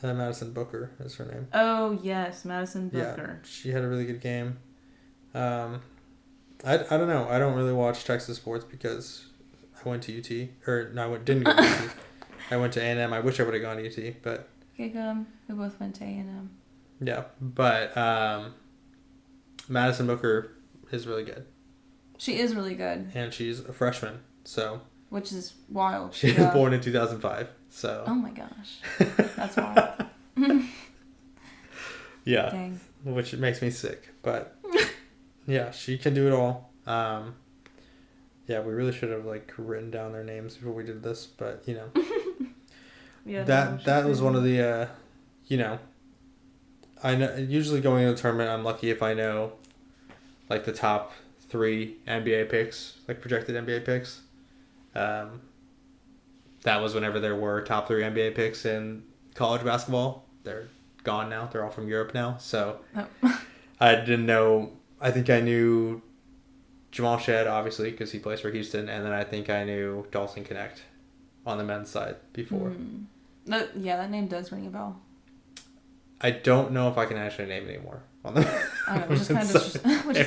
Madison Booker is her name. Oh yes, Madison Booker. Yeah, she had a really good game. I don't know. I don't really watch Texas sports because I went to UT, or no, didn't go to UT. I went to A&M. I wish I would have gone to UT, but. We both went to A&M. Yeah, but Madison Booker is really good. She is really good. And she's a freshman, so. Which is wild. She was born in 2005, so. Oh my gosh. That's wild. Yeah. Dang. Which makes me sick, but yeah, she can do it all. Yeah, we really should have written down their names before we did this, but yeah. That was one of the I know usually going into the tournament I'm lucky if I know the top 3 NBA picks, projected NBA picks. That was whenever there were top 3 NBA picks in college basketball. They're gone now. They're all from Europe now. So I didn't know. I think I knew Jamal Shedd, obviously, because he plays for Houston. And then I think I knew Dalton Connect on the men's side before. That name does ring a bell. I don't know if I can actually name it anymore. On the which is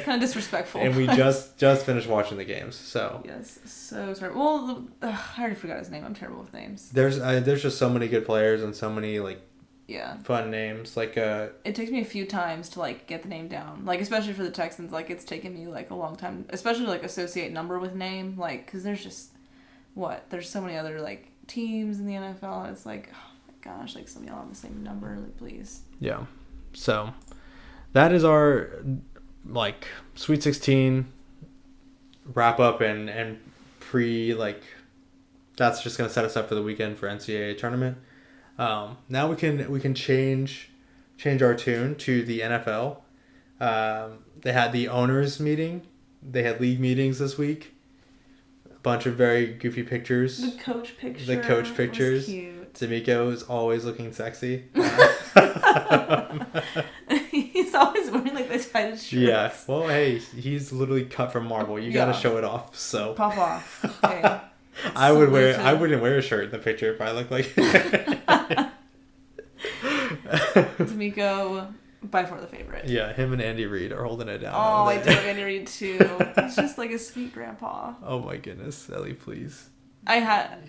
kind of disrespectful. And we just finished watching the games, so. Yes, so sorry. Well, I already forgot his name. I'm terrible with names. There's just so many good players and so many fun names. It takes me a few times to get the name down. Especially for the Texans, it's taken me a long time, especially associate number with name, because there's just there's so many other teams in the NFL. And it's oh my gosh, some of y'all have the same number, please. Yeah, so. That is our Sweet 16 wrap up and pre that's just gonna set us up for the weekend for NCAA tournament. Now we can change our tune to the NFL. They had the owners meeting. They had league meetings this week. A bunch of very goofy pictures. The coach picture. Was cute. D'Amico is always looking sexy. He's always wearing like the tightest shirts. Yeah. Well, hey, he's literally cut from marble. You gotta show it off. So pop off. Okay. I wouldn't wear a shirt in the picture if I looked like. D'Amico, by far the favorite. Yeah, him and Andy Reid are holding it down. Oh, I do love Andy Reid too. He's just like a sweet grandpa. Oh my goodness, Ellie, please.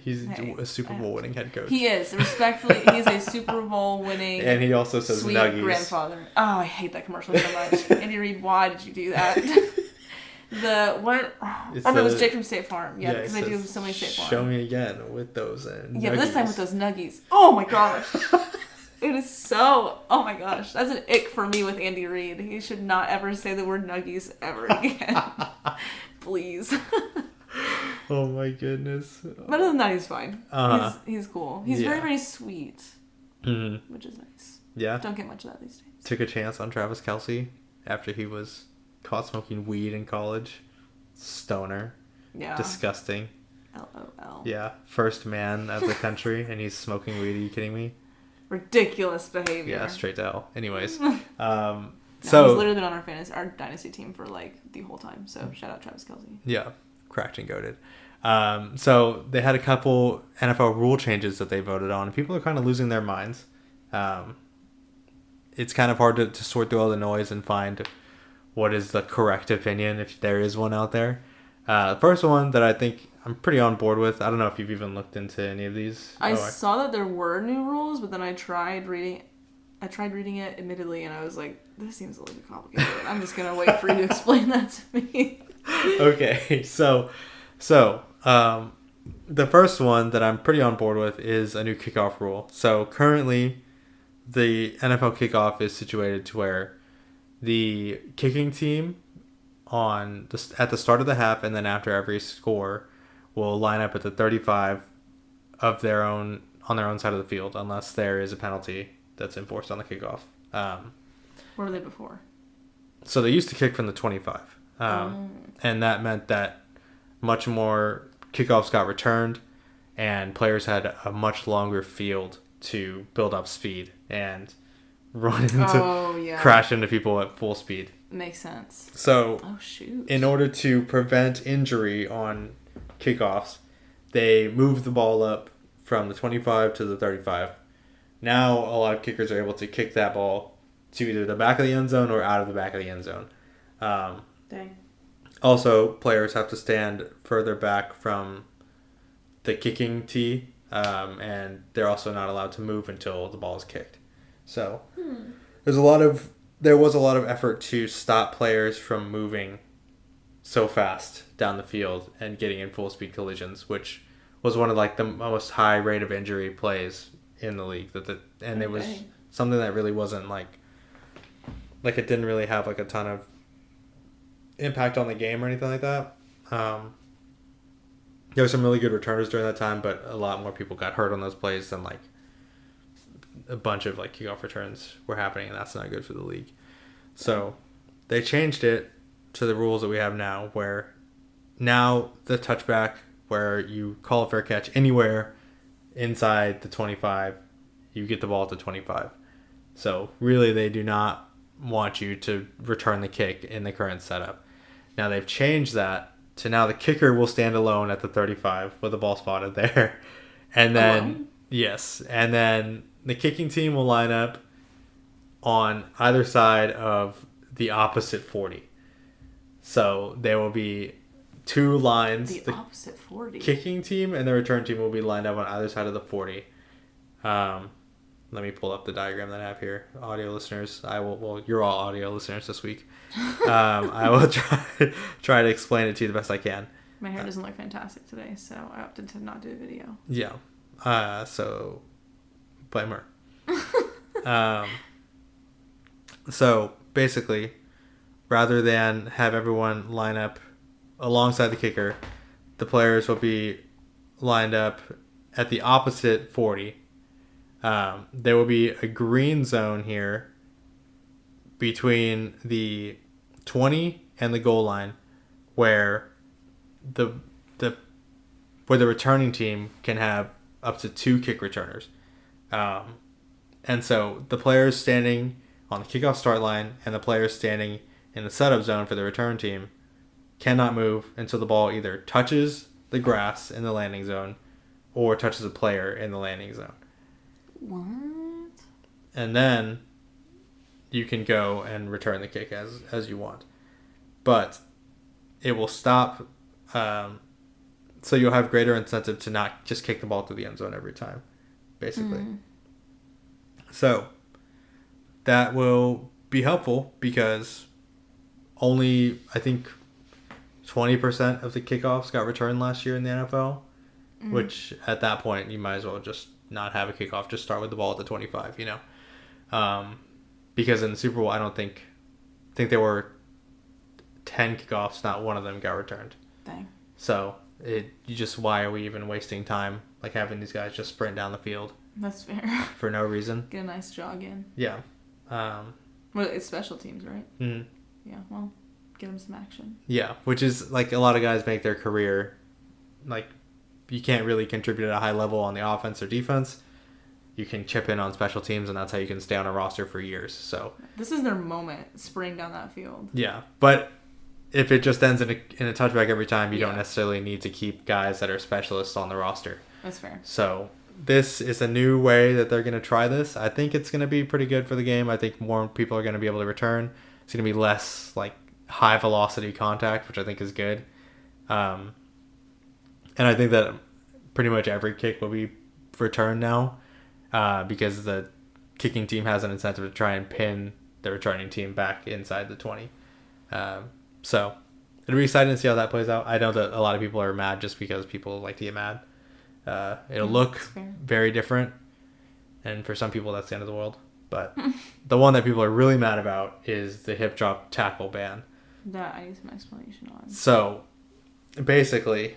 He's a Super Bowl winning head coach. He is. Respectfully, he's a Super Bowl winning. And he also says sweet nuggies. Grandfather. Oh, I hate that commercial so much. Andy Reid, why did you do that? It was Jake from State Farm. Yeah, because they do so many State Farm. Show me again with those nuggies. Yeah, but this time with those nuggies. Oh my gosh. It is so. Oh my gosh, that's an ick for me with Andy Reid. He should not ever say the word nuggies ever again. Please. Oh my goodness. But other than that, he's fine. Uh-huh. He's cool. He's very, very sweet. Mm-hmm. Which is nice. Yeah. Don't get much of that these days. Took a chance on Travis Kelce after he was caught smoking weed in college. Stoner. Yeah. Disgusting. LOL. Yeah. First man of the country and he's smoking weed. Are you kidding me? Ridiculous behavior. Yeah, straight to hell. Anyways. No, he's literally been on our dynasty team for like the whole time. So shout out Travis Kelce. Yeah. Cracked and goated. So they had a couple NFL rule changes that they voted on. People are kind of losing their minds. It's kind of hard to sort through all the noise and find what is the correct opinion, if there is one out there. The first one that I think I'm pretty on board with, I don't know if you've even looked into any of these. I saw that there were new rules, but then I tried reading it admittedly, and I was like, this seems a little bit complicated. I'm just going to wait for you to explain that to me. Okay, so the first one that I'm pretty on board with is a new kickoff rule. So currently, the NFL kickoff is situated to where the kicking team at the start of the half and then after every score will line up at the 35 of their own on their own side of the field, unless there is a penalty that's enforced on the kickoff. Where were they before? So they used to kick from the 25. And that meant that much more kickoffs got returned and players had a much longer field to build up speed and crash into people at full speed. Makes sense. So, in order to prevent injury on kickoffs, they moved the ball up from the 25 to the 35. Now, a lot of kickers are able to kick that ball to either the back of the end zone or out of the back of the end zone. Dang. Also, players have to stand further back from the kicking tee, and they're also not allowed to move until the ball is kicked. So, there was a lot of effort to stop players from moving so fast down the field and getting in full speed collisions, which was one of like the most high rate of injury plays in the league. It was something that really wasn't like it didn't really have like a ton of impact on the game or anything like that. There were some really good returners during that time, but a lot more people got hurt on those plays than like a bunch of like kickoff returns were happening, and that's not good for the league. So they changed it to the rules that we have now, where now the touchback, where you call a fair catch anywhere inside the 25, you get the ball at the 25. So really they do not want you to return the kick in the current setup. Now they've changed that to now the kicker will stand alone at the 35 with the ball spotted there. And then, yes, and then the kicking team will line up on either side of the opposite 40. So there will be two lines. The opposite 40. Kicking team and the return team will be lined up on either side of the 40. Let me pull up the diagram that I have here. Audio listeners, you're all audio listeners this week. I will try to explain it to you the best I can. My hair doesn't look fantastic today, so I opted to not do a video. Yeah. So blame her. So basically, rather than have everyone line up alongside the kicker, the players will be lined up at the opposite 40. There will be a green zone here between the 20 and the goal line where the returning team can have up to 2 kick returners. And so the players standing on the kickoff start line and the players standing in the setup zone for the return team cannot move until the ball either touches the grass in the landing zone or touches a player in the landing zone. What? And then you can go and return the kick as you want. But it will stop, so you'll have greater incentive to not just kick the ball through the end zone every time, basically. So that will be helpful because only, I think, 20% of the kickoffs got returned last year in the NFL, which at that point you might as well just not have a kickoff, just start with the ball at the 25, because in the Super Bowl, I think there were 10 kickoffs, not one of them got returned. Dang. So why are we even wasting time like having these guys just sprint down the field? That's fair. For no reason. Get a nice jog in. Yeah. Well, it's special teams, right? Mm-hmm. Yeah, well, get them some action. Yeah, which is like a lot of guys make their career, like you can't really contribute at a high level on the offense or defense. You can chip in on special teams, and that's how you can stay on a roster for years. So this is their moment, sprinting down that field. Yeah, but if it just ends in a touchback every time, you don't necessarily need to keep guys that are specialists on the roster. That's fair. So this is a new way that they're going to try this. I think it's going to be pretty good for the game. I think more people are going to be able to return. It's going to be less like high velocity contact, which I think is good. And I think that pretty much every kick will be returned now, because the kicking team has an incentive to try and pin the returning team back inside the 20. So it'll be exciting to see how that plays out. I know that a lot of people are mad just because people like to get mad. It'll look very different, and for some people that's the end of the world. But the one that people are really mad about is the hip drop tackle ban. That I need some explanation on. So basically,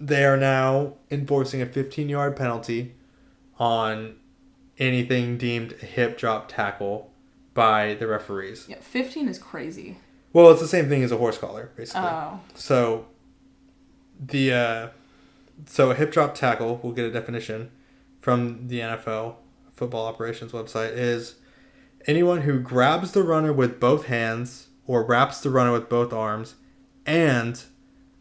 they are now enforcing a 15-yard penalty on anything deemed a hip drop tackle by the referees. Yeah, 15 is crazy. Well, it's the same thing as a horse collar, basically. Oh. So a hip drop tackle, we'll get a definition from the NFL football operations website, is anyone who grabs the runner with both hands or wraps the runner with both arms and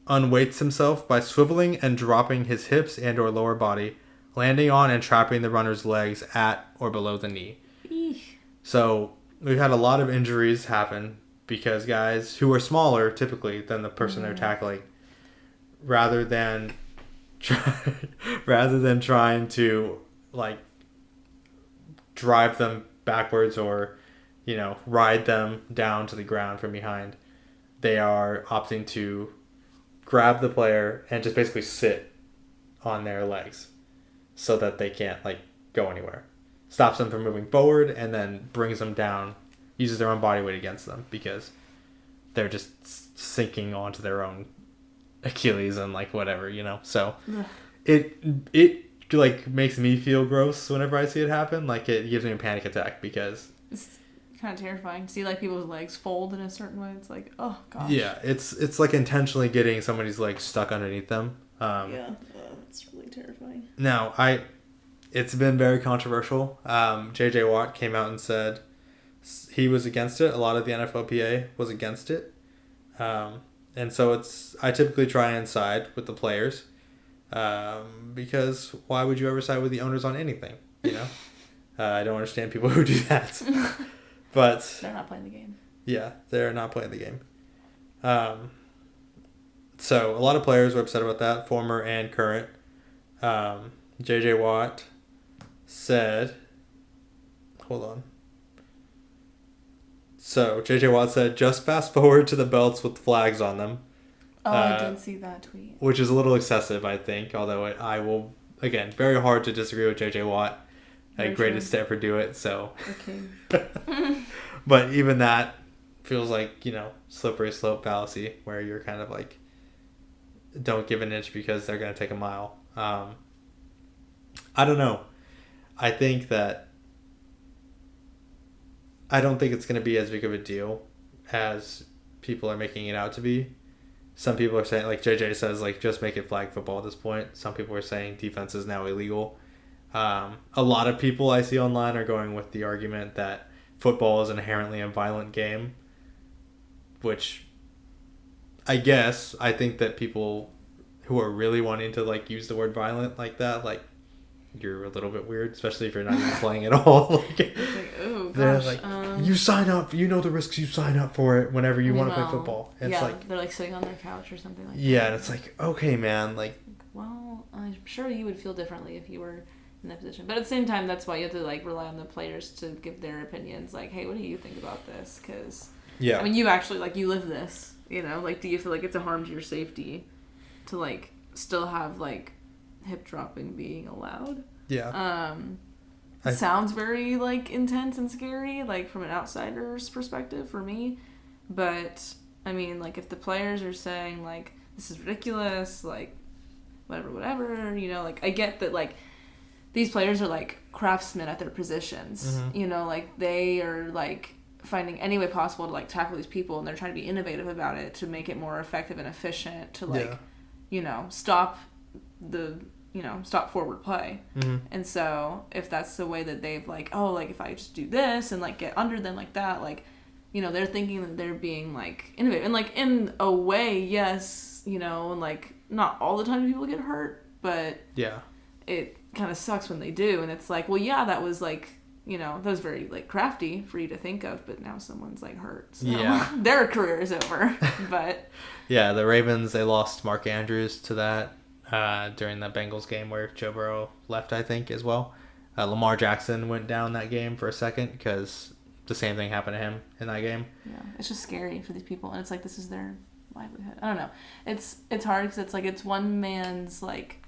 unweights himself by swiveling and dropping his hips and or lower body, landing on and trapping the runner's legs at or below the knee. Eesh. So we've had a lot of injuries happen because guys who are smaller typically than the person they're tackling, rather than trying to like drive them backwards or ride them down to the ground from behind, they are opting to grab the player and just basically sit on their legs so that they can't go anywhere. Stops them from moving forward and then brings them down, uses their own body weight against them because they're just sinking onto their own Achilles and whatever, So it makes me feel gross whenever I see it happen. It gives me a panic attack because it's kind of terrifying to see people's legs fold in a certain way. It's oh gosh. Yeah, it's intentionally getting somebody's legs stuck underneath them. It's really terrifying. Now it's been very controversial. JJ Watt came out and said he was against it. A lot of the NFLPA was against it. And so I typically try and side with the players, because why would you ever side with the owners on anything? I don't understand people who do that. But they're not playing the game. Yeah, they're not playing the game. So a lot of players were upset about that, former and current. JJ Watt said, hold on. So JJ Watt said, just fast forward to the belts with flags on them. Oh, I did see that tweet. Which is a little excessive, I think. Although I will, again, very hard to disagree with JJ Watt. Greatest to ever do it, so. Okay. But even that feels like, slippery slope fallacy, where you're kind of don't give an inch because they're going to take a mile. I don't know. I think that I don't think it's going to be as big of a deal as people are making it out to be. Some people are saying, like JJ says, like just make it flag football at this point. Some people are saying defense is now illegal. A lot of people I see online are going with the argument that football is inherently a violent game, which I guess I think that people who are really wanting to like use the word violent like that, like you're a little bit weird, especially if you're not even playing at all. It's like, oh gosh, like, you sign up, you know the risks, you sign up for it whenever you want to play football. And it's like they're like sitting on their couch or something like that. Yeah, and it's like, okay, man, like. Well, I'm sure you would feel differently if you were in that position, but at the same time, that's why you have to like rely on the players to give their opinions. Like, hey, what do you think about this? Because I mean, you actually like you live this, you know. Like, do you feel like it's a harm to your safety to like still have like hip dropping being allowed? Yeah. It sounds very like intense and scary, like from an outsider's perspective for me. But I mean, like if the players are saying like this is ridiculous, like whatever, you know, like I get that like these players are like craftsmen at their positions, mm-hmm. you know, like they are like finding any way possible to like tackle these people, and they're trying to be innovative about it to make it more effective and efficient to like, you know, stop forward play. Mm-hmm. And so if that's the way that they've like, oh, like if I just do this and like get under them like that, like, you know, they're thinking that they're being like innovative, and like in a way, yes, you know, and like not all the time people get hurt, but it kind of sucks when they do. And it's like, well, yeah, that was like, you know, that was very like crafty for you to think of, but now someone's like hurt, so their career is over. But the Ravens, they lost Mark Andrews to that during the Bengals game where Joe Burrow left, I think, as well. Lamar Jackson went down that game for a second because the same thing happened to him in that game. Yeah, it's just scary for these people, and it's like this is their livelihood. I don't know. It's hard because it's like it's one man's like,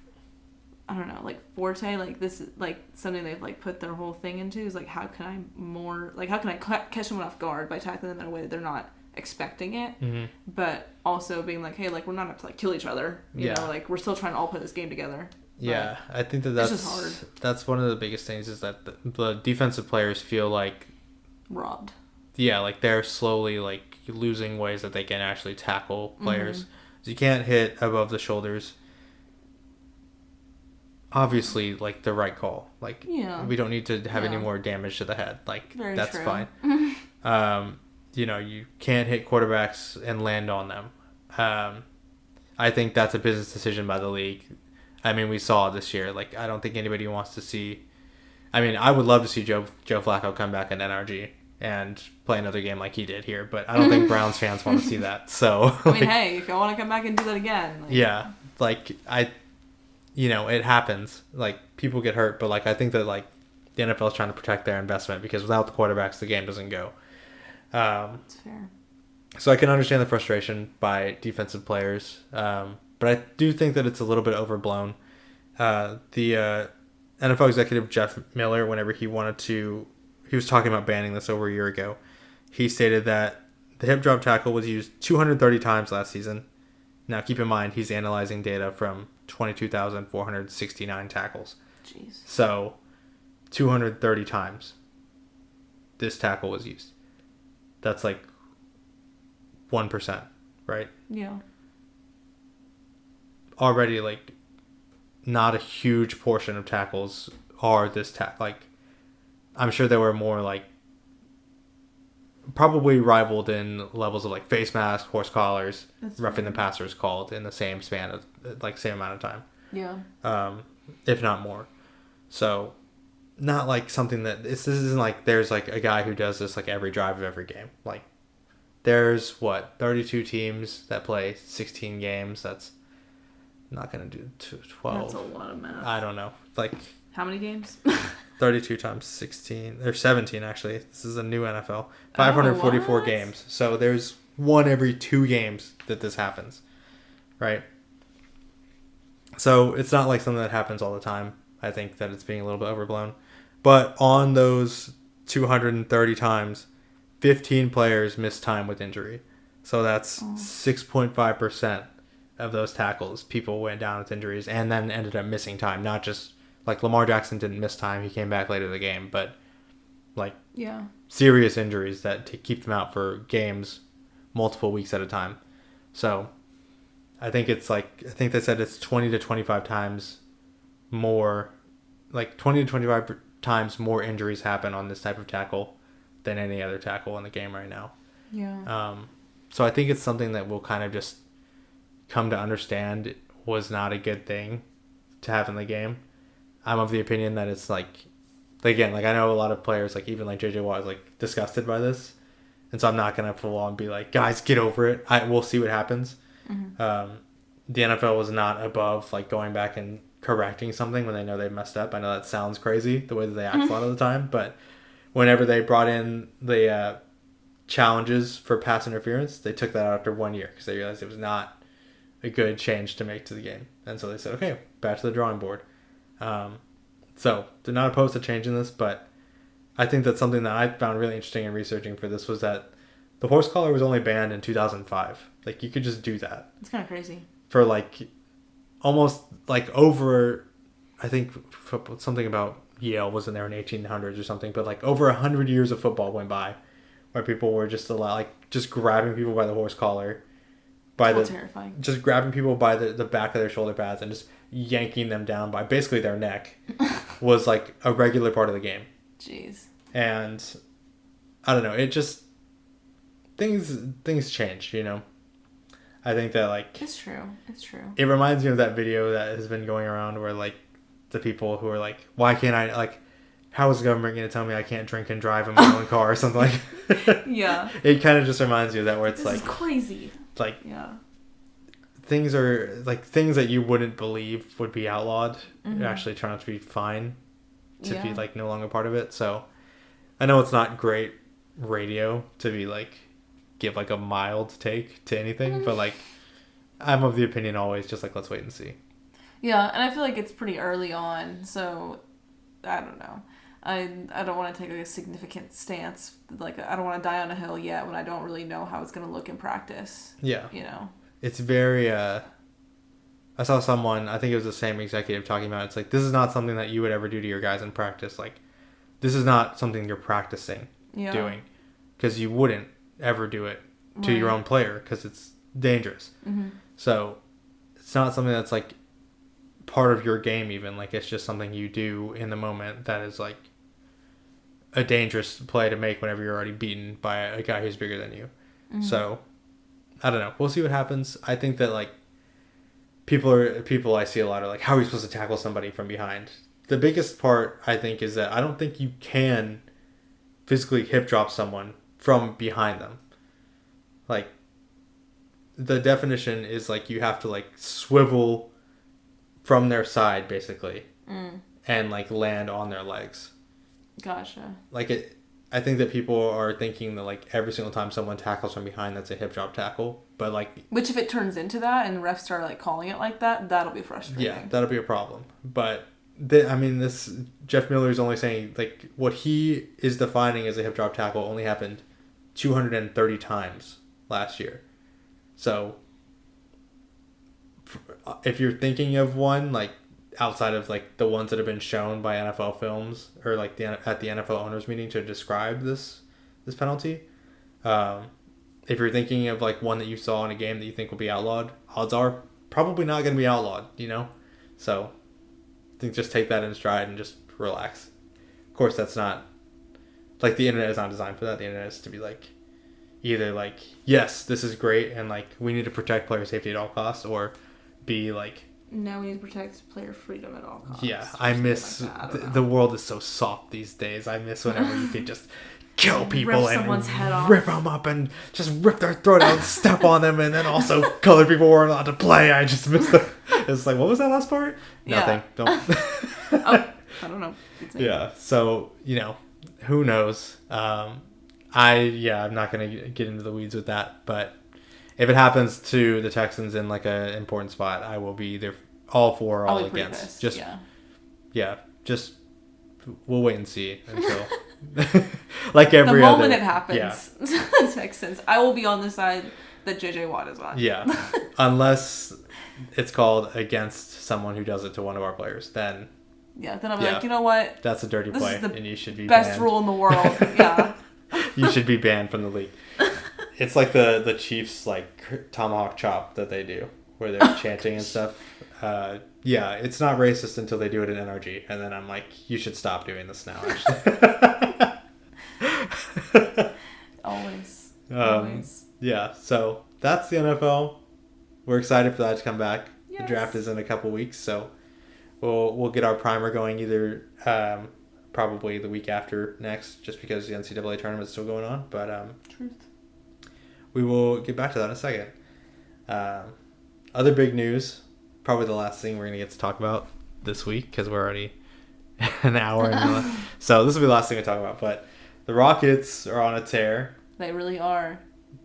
I don't know, like forte, like this is like something they've like put their whole thing into is like how can I catch someone off guard by tackling them in a way that they're not expecting it, mm-hmm. but also being like, hey, like we're not up to like kill each other, you know, like we're still trying to all play this game together. Yeah, I think that's just hard. That's one of the biggest things is that the defensive players feel like robbed. Yeah, like they're slowly like losing ways that they can actually tackle players. Mm-hmm. So you can't hit above the shoulders. Obviously, like the right call. Like we don't need to have any more damage to the head. Like very that's true. Fine. You know, you can't hit quarterbacks and land on them. I think that's a business decision by the league. I mean, we saw this year. Like, I don't think anybody wants to see. I mean, I would love to see Joe Flacco come back in NRG and play another game like he did here, but I don't think Browns fans want to see that. So I mean, hey, if y'all want to come back and do that again, it happens. Like, people get hurt, but like I think that like the NFL is trying to protect their investment because without the quarterbacks, the game doesn't go. That's fair. So I can understand the frustration by defensive players, but I do think that it's a little bit overblown. The NFL executive Jeff Miller, whenever he was talking about banning this over a year ago, he stated that the hip drop tackle was used 230 times last season. Now keep in mind, he's analyzing data from 22,469 tackles. Jeez. So 230 times this tackle was used. That's like 1%, right? Yeah. Already, like, not a huge portion of tackles are this like, I'm sure there were more, like, probably rivaled in levels of, like, face mask, horse collars, roughing the passers called in the same span of, like, same amount of time. Yeah. If not more. So, not, like, something that, this isn't, like, there's, like, a guy who does this, like, every drive of every game. Like, there's, 32 teams that play 16 games. That's not going to do 12. That's a lot of math. I don't know. Like, how many games? 32 times 16. Or 17, actually. This is a new NFL. 544 games. So there's one every 2 games that this happens. Right? So it's not like something that happens all the time. I think that it's being a little bit overblown. But on those 230 times, 15 players missed time with injury. So that's 6.5% of those tackles. People went down with injuries and then ended up missing time. Not just Like, Lamar Jackson didn't miss time. He came back later in the game. But, like, Yeah. serious injuries that keep them out for games multiple weeks at a time. So, I think they said it's 20 to 25 times more, like 20 to 25 times more injuries happen on this type of tackle than any other tackle in the game right now. Yeah. So I think it's something that we'll kind of just come to understand was not a good thing to have in the game. I'm of the opinion that it's like, again, like I know a lot of players, like even like JJ Watt is like disgusted by this. And so I'm not going to full on be like, guys, get over it. We'll see what happens. Mm-hmm. The NFL was not above like going back and correcting something when they know they messed up. I know that sounds crazy the way that they act a lot of the time, but whenever they brought in the challenges for pass interference, they took that out after 1 year because they realized it was not a good change to make to the game. And so they said, okay, back to the drawing board. So they're not opposed to changing this, but I think that's something that I found really interesting in researching for this was that the horse collar was only banned in 2005. Like, you could just do that. It's kind of crazy. For, like, almost, like, over, I think something about Yale wasn't there in 1800s or something, but, like, over 100 years of football went by where people were just just grabbing people by the horse collar. Terrifying. Just grabbing people by the back of their shoulder pads and just yanking them down by basically their neck was, like, a regular part of the game. Jeez. And I don't know, it just things change, you know. I think that like it's true. It reminds me of that video that has been going around where like the people who are like, why can't I, like, how is the government going to tell me I can't drink and drive in my own car or something like Yeah. It kind of just reminds you of that where it's this like is crazy. Like, yeah. Things are like things that you wouldn't believe would be outlawed actually turn out to be fine to be like no longer part of it. So I know it's not great radio to be like give like a mild take to anything, but like I'm of the opinion always just like let's wait and see. Yeah, and I feel like it's pretty early on, so I don't know. I don't want to take like a significant stance. Like I don't want to die on a hill yet when I don't really know how it's going to look in practice. Yeah. You know. It's very I saw someone, I think it was the same executive talking about it's like this is not something that you would ever do to your guys in practice. Like this is not something you're practicing doing because you wouldn't ever do it to your own player because it's dangerous. Mm-hmm. So it's not something that's like part of your game even. Like it's just something you do in the moment that is like a dangerous play to make whenever you're already beaten by a guy who's bigger than you. Mm-hmm. So I don't know. We'll see what happens. I think that like people I see a lot are like, how are you supposed to tackle somebody from behind? The biggest part I think is that I don't think you can physically hip drop someone from behind them. Like the definition is like you have to like swivel from their side basically and like land on their legs. Gotcha. Like I think that people are thinking that like every single time someone tackles from behind that's a hip drop tackle, but like which if it turns into that and refs start like calling it like that, that'll be frustrating. Yeah, that'll be a problem. But this Jeff Miller is only saying like what he is defining as a hip drop tackle only happened 230 times last year. So if you're thinking of one like outside of like the ones that have been shown by NFL films or like at the NFL owners meeting to describe this penalty, if you're thinking of like one that you saw in a game that you think will be outlawed, odds are probably not going to be outlawed, you know? So I think just take that in stride and just relax. Of course, that's not like the internet is not designed for that. The internet is to be like either like, yes, this is great and like we need to protect player safety at all costs, or be like, no, we need to protect player freedom at all costs. Yeah, I miss the world is so soft these days. I miss whenever you could just kill people and rip them up and just rip their throat out and step on them, and then also colored people weren't allowed to play. I just missed it's like, what was that last part? Nothing. Don't. I don't know. Yeah. So you know, who knows? I'm not gonna get into the weeds with that, but if it happens to the Texans in like an important spot, I will be either all for or all against. Just we'll wait and see until like every the other moment it happens. The Texans, I will be on the side that JJ Watt is on. Yeah, unless it's called against someone who does it to one of our players, then Yeah, then I'll be like, you know what? That's a dirty This play, is the and you should be best banned. rule in the world. Yeah. You should be banned from the league. It's like the Chiefs like tomahawk chop that they do, where they're chanting and stuff. Yeah, it's not racist until they do it at NRG, and then I'm like, you should stop doing this now. Actually. Always. Yeah, so that's the NFL. We're excited for that to come back. Yes. The draft is in a couple weeks, so we'll get our primer going either probably the week after next, just because the NCAA tournament is still going on. But Truth. We will get back to that in a second. Other big news, probably the last thing we're gonna get to talk about this week because we're already an hour in. So this will be the last thing we talk about. But the Rockets are on a tear. They really are.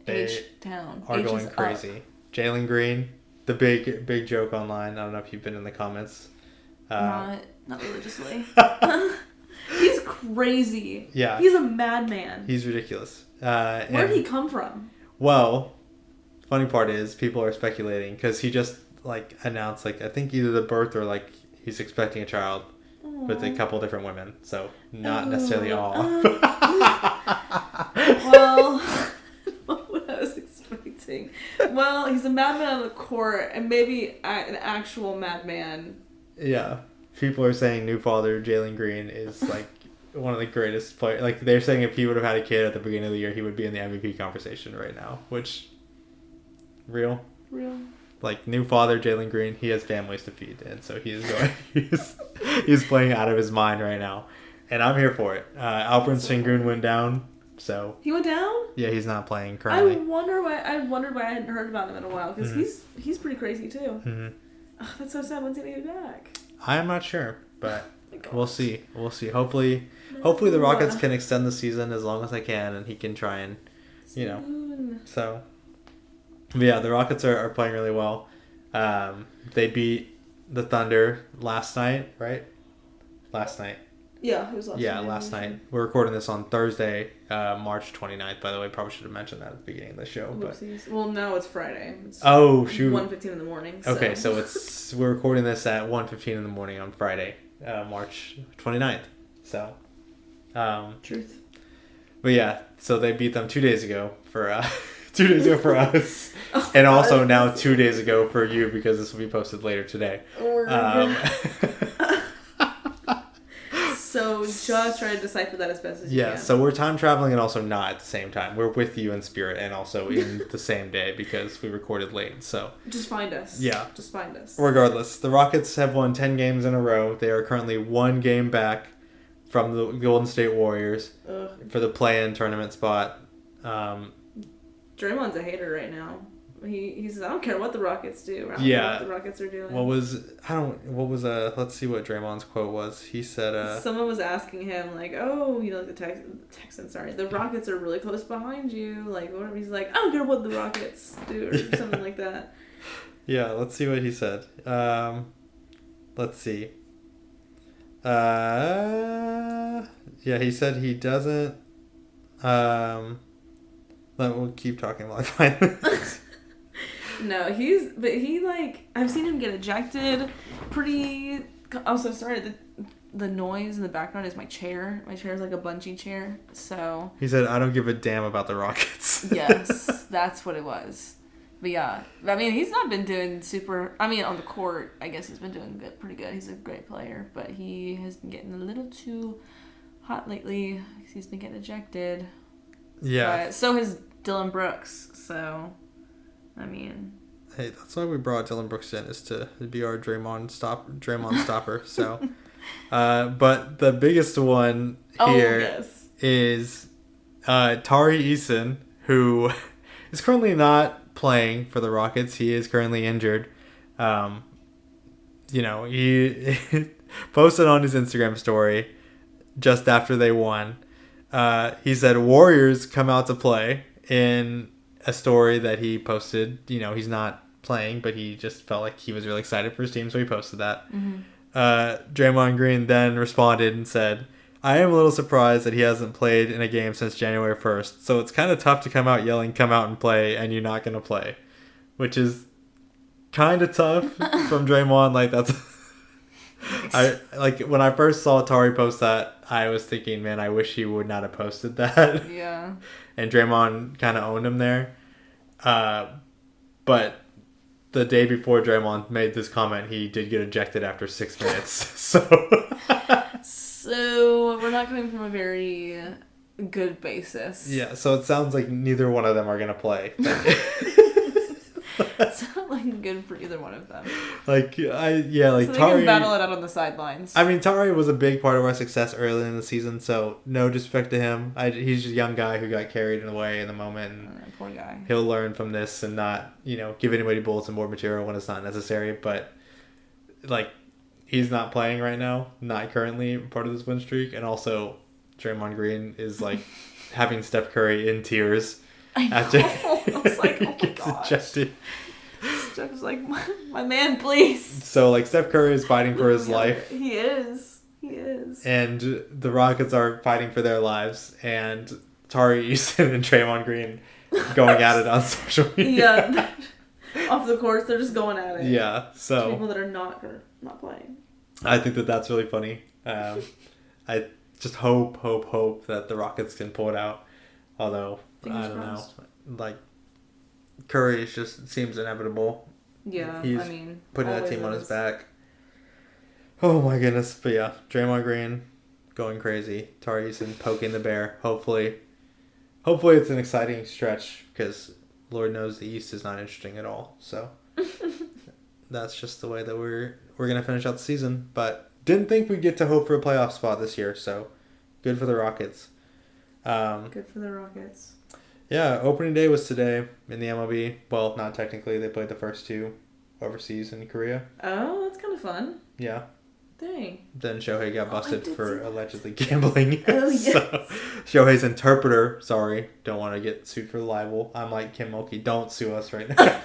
They H-town. are H going is crazy. Up. Jalen Green, the big joke online. I don't know if you've been in the comments. Not religiously. He's crazy. Yeah. He's a madman. He's ridiculous. Where did he come from? Well, funny part is people are speculating because he just like announced like I think either the birth or like he's expecting a child with a couple different women. So not necessarily all. Well, what I was expecting. Well, he's a madman on the court and maybe an actual madman. Yeah. People are saying new father Jalen Green is like one of the greatest players. Like they're saying if he would have had a kid at the beginning of the year, he would be in the MVP conversation right now. Which, real. Like new father Jalen Green, he has families to feed, and so he is going. he's playing out of his mind right now, and I'm here for it. Alperen Sengun went down, so he went down. Yeah, he's not playing currently. I wondered why I hadn't heard about him in a while because he's pretty crazy too. Mm-hmm. Oh, that's so sad. When's he gonna be back? I'm not sure, but we'll see. Hopefully the Rockets can extend the season as long as they can, and he can try and, so. But yeah, the Rockets are playing really well. They beat the Thunder last night, right? Last night. Yeah, it was last night. Yeah, last night. We're recording this on Thursday, March 29th, by the way. Probably should have mentioned that at the beginning of the show. But... Well, now it's Friday. It's shoot. 1:15 in the morning. So. Okay, so we're recording this at 1:15 in the morning on Friday, March 29th. So, Truth. But yeah, so they beat them 2 days ago for 2 days ago for us, and also now 2 days ago for you because this will be posted later today. So just try to decipher that as best as you can. Yeah, so we're time traveling and also not at the same time. We're with you in spirit and also in the same day because we recorded late. So just find us. Yeah. Just find us. Regardless, the Rockets have won 10 games in a row. They are currently 1 game back from the Golden State Warriors for the play-in tournament spot. Draymond's a hater right now. He says, I don't care what the Rockets do. I don't care what the Rockets are doing. Let's see what Draymond's quote was. He said, someone was asking him, like, the Rockets are really close behind you. Like, whatever. He's like, I don't care what the Rockets do, or something like that. Yeah, let's see what he said. Let's see. He said he doesn't, we'll keep talking while I find this. No, I've seen him get ejected also, sorry, the noise in the background is my chair. My chair is like a bungee chair, so. He said, I don't give a damn about the Rockets. Yes, that's what it was. But yeah, I mean, he's not been doing on the court, I guess he's been doing pretty good. He's a great player, but he has been getting a little too hot lately. He's been getting ejected. Yeah. But so has Dylan Brooks, so... I mean, hey, that's why we brought Dylan Brooks in, is to be our Draymond stopper. So, but the biggest one here is Tari Eason, who is currently not playing for the Rockets. He is currently injured. He posted on his Instagram story just after they won. He said, "Warriors come out to play," in a story that he posted. He's not playing, but he just felt like he was really excited for his team, so he posted that. Draymond Green then responded and said, I am a little surprised that he hasn't played in a game since January 1st, so it's kind of tough to come out yelling, come out and play, and you're not going to play. Which is kind of tough from Draymond. Like, that's When I first saw Tari post that, I was thinking, man, I wish he would not have posted that. Yeah. And Draymond kind of owned him there. But the day before Draymond made this comment, he did get ejected after 6 minutes. So we're not coming from a very good basis. Yeah, so it sounds like neither one of them are going to play. It's not like good for either one of them. So they Tari can battle it out on the sidelines. I mean, Tari was a big part of our success early in the season, so no disrespect to him. He's just a young guy who got carried away in the moment. And poor guy. He'll learn from this and not, give anybody bulletin board material when it's not necessary. But, he's not playing right now, not currently part of this win streak. And also, Draymond Green is, having Steph Curry in tears. I know. I was like, oh my gosh. Ejected. Steph was like, my man, please. So, Steph Curry is fighting for his life. He is. And the Rockets are fighting for their lives. And Tari Eason and Draymond Green going at it on social media. Yeah. Off the course, they're just going at it. Yeah, so. People that are not playing. I think that's really funny. I just hope that the Rockets can pull it out. Although, Fingers I don't crossed. know. Curry just seems inevitable. Yeah, He's putting that team on his back. Oh my goodness. But yeah, Draymond Green going crazy. Tari Eason poking the bear. Hopefully it's an exciting stretch because Lord knows the East is not interesting at all. So that's just the way that we're going to finish out the season. But didn't think we'd get to hope for a playoff spot this year. So good for the Rockets. Good for the Rockets. Yeah, opening day was today in the MLB. Well, not technically. They played the first two overseas in Korea. Oh, that's kind of fun. Yeah. Dang. Then Shohei got busted for allegedly gambling. Oh, yes. So, Shohei's interpreter, don't want to get sued for libel. I'm like, Kim Mulkey, don't sue us right now.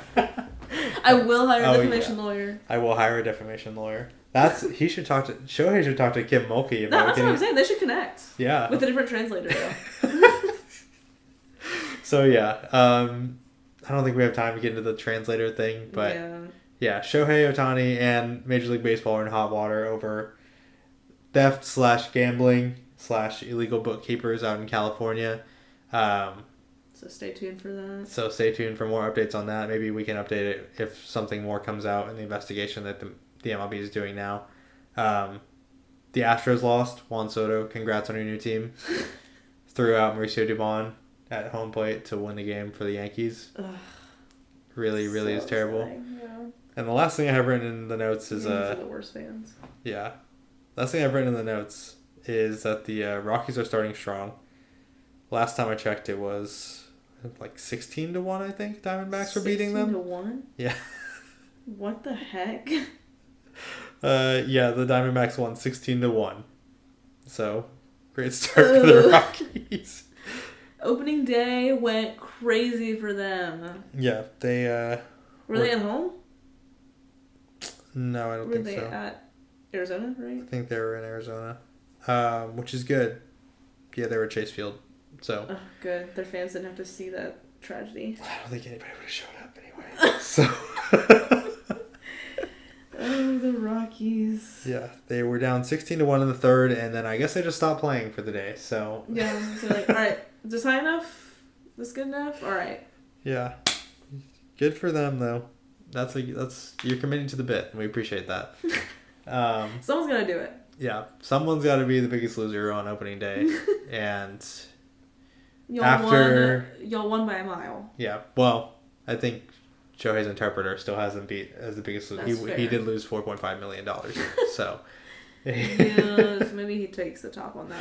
I will hire a defamation lawyer. I will hire a defamation lawyer. Shohei should talk to Kim Mulkey about that's what I'm saying. They should connect. Yeah. With a different translator, though. So, yeah. I don't think we have time to get into the translator thing, but yeah, Shohei Ohtani and Major League Baseball are in hot water over theft/gambling/ illegal bookkeepers out in California. So stay tuned for that. So stay tuned for more updates on that. Maybe we can update it if something more comes out in the investigation that the MLB is doing now. The Astros lost. Juan Soto, congrats on your new team. Threw out Mauricio Dubon at home plate to win the game for the Yankees. Ugh. Really is terrible. Yeah. And the last thing I have written in the notes is the worst fans. Yeah. Last thing I've written in the notes is that the Rockies are starting strong. Last time I checked, it was 16-1, I think. Diamondbacks were beating them. 16-1? Yeah. What the heck? Yeah, the Diamondbacks won 16-1. So, great start for the Rockies. Opening day went crazy for them. Yeah, they were they at home? No, I don't think so. Were they at Arizona, right? I think they were in Arizona, which is good. Yeah, they were at Chase Field, so. Oh, good. Their fans didn't have to see that tragedy. I don't think anybody would have showed up anyway. So. Oh, the Rockies. Yeah, they were down 16-1 in the third, and then I guess they just stopped playing for the day. So. Yeah, so all right, is this high enough? This good enough? All right. Yeah, good for them though. That's you're committing to the bit, and we appreciate that. Someone's gotta do it. Yeah, someone's got to be the biggest loser on opening day, and y'all won by a mile. Yeah, well, I think Shohei's interpreter still has them beat as the biggest loser. He did lose $4.5 million, so. Yeah, so maybe he takes the top on that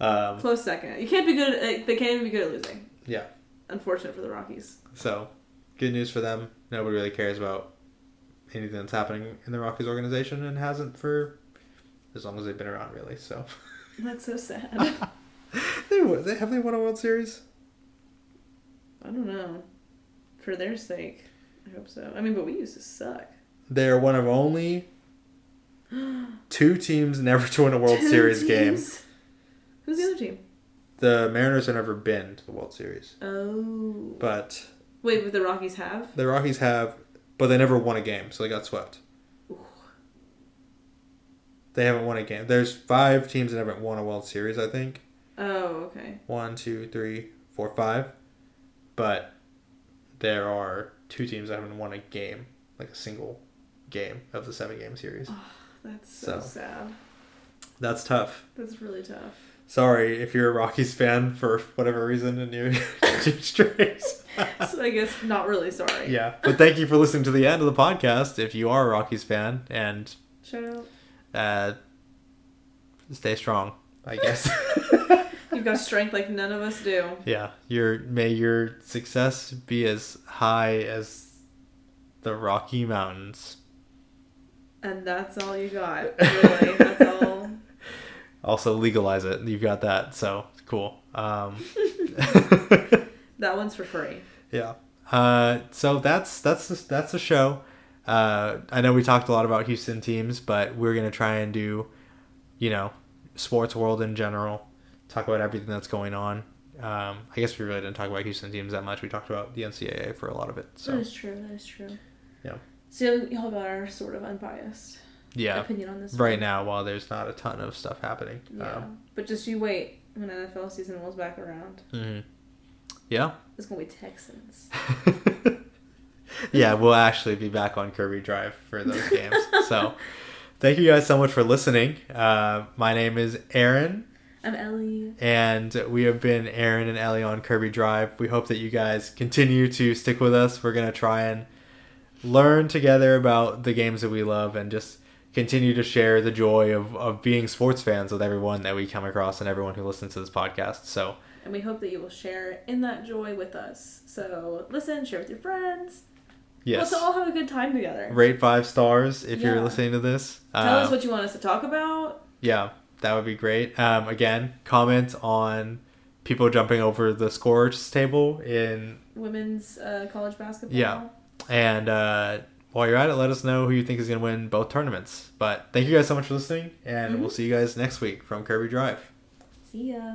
one. Close second. You can't be good. They can't even be good at losing. Yeah. Unfortunate for the Rockies. So, good news for them. Nobody really cares about anything that's happening in the Rockies organization and hasn't for as long as they've been around, really. So. That's so sad. Have they won a World Series? I don't know. For their sake, I hope so. I mean, but we used to suck. They're one of only 2 teams never to win a World Series game. Who's the other team? The Mariners have never been to the World Series. Oh. But the Rockies have? The Rockies have, but they never won a game, so they got swept. Ooh. They haven't won a game. There's 5 teams that haven't won a World Series, I think. Oh, okay. 1, 2, 3, 4, 5. But there are 2 teams that haven't won a game, like a single game of the 7-game series. Oh, that's so sad. That's tough. That's really tough. Sorry if you're a Rockies fan for whatever reason and you're Strays. So I guess not really sorry. Yeah, but thank you for listening to the end of the podcast. If you are a Rockies fan, and shout out. Stay strong, I guess. You've got strength like none of us do. Yeah, may your success be as high as the Rocky Mountains. And that's all you got, really. That's all. Also legalize it. You've got that, so cool. That one's for free. Yeah. So that's the show. I know we talked a lot about Houston teams, but we're gonna try and do, sports world in general. Talk about everything that's going on. I guess we really didn't talk about Houston teams that much. We talked about the NCAA for a lot of it. So. That is true. Yeah. So y'all got our sort of unbiased opinion on this. Right now, while there's not a ton of stuff happening. Yeah. But just you wait when NFL season rolls back around. Mm-hmm. Yeah. It's gonna be Texans. Yeah, we'll actually be back on Kirby Drive for those games. So, thank you guys so much for listening. My name is Aaron. I'm Ellie. And we have been Aaron and Elle on Kirby Drive. We hope that you guys continue to stick with us. We're going to try and learn together about the games that we love and just continue to share the joy of being sports fans with everyone that we come across and everyone who listens to this podcast. So, and we hope that you will share in that joy with us. So listen, share with your friends. Yes. Let's all have a good time together. Rate 5 stars if you're listening to this. Tell us what you want us to talk about. Yeah, that would be great. Again, comment on people jumping over the scores table in women's college basketball. Yeah. And while you're at it, let us know who you think is going to win both tournaments. But thank you guys so much for listening, and we'll see you guys next week from Kirby Drive. See ya.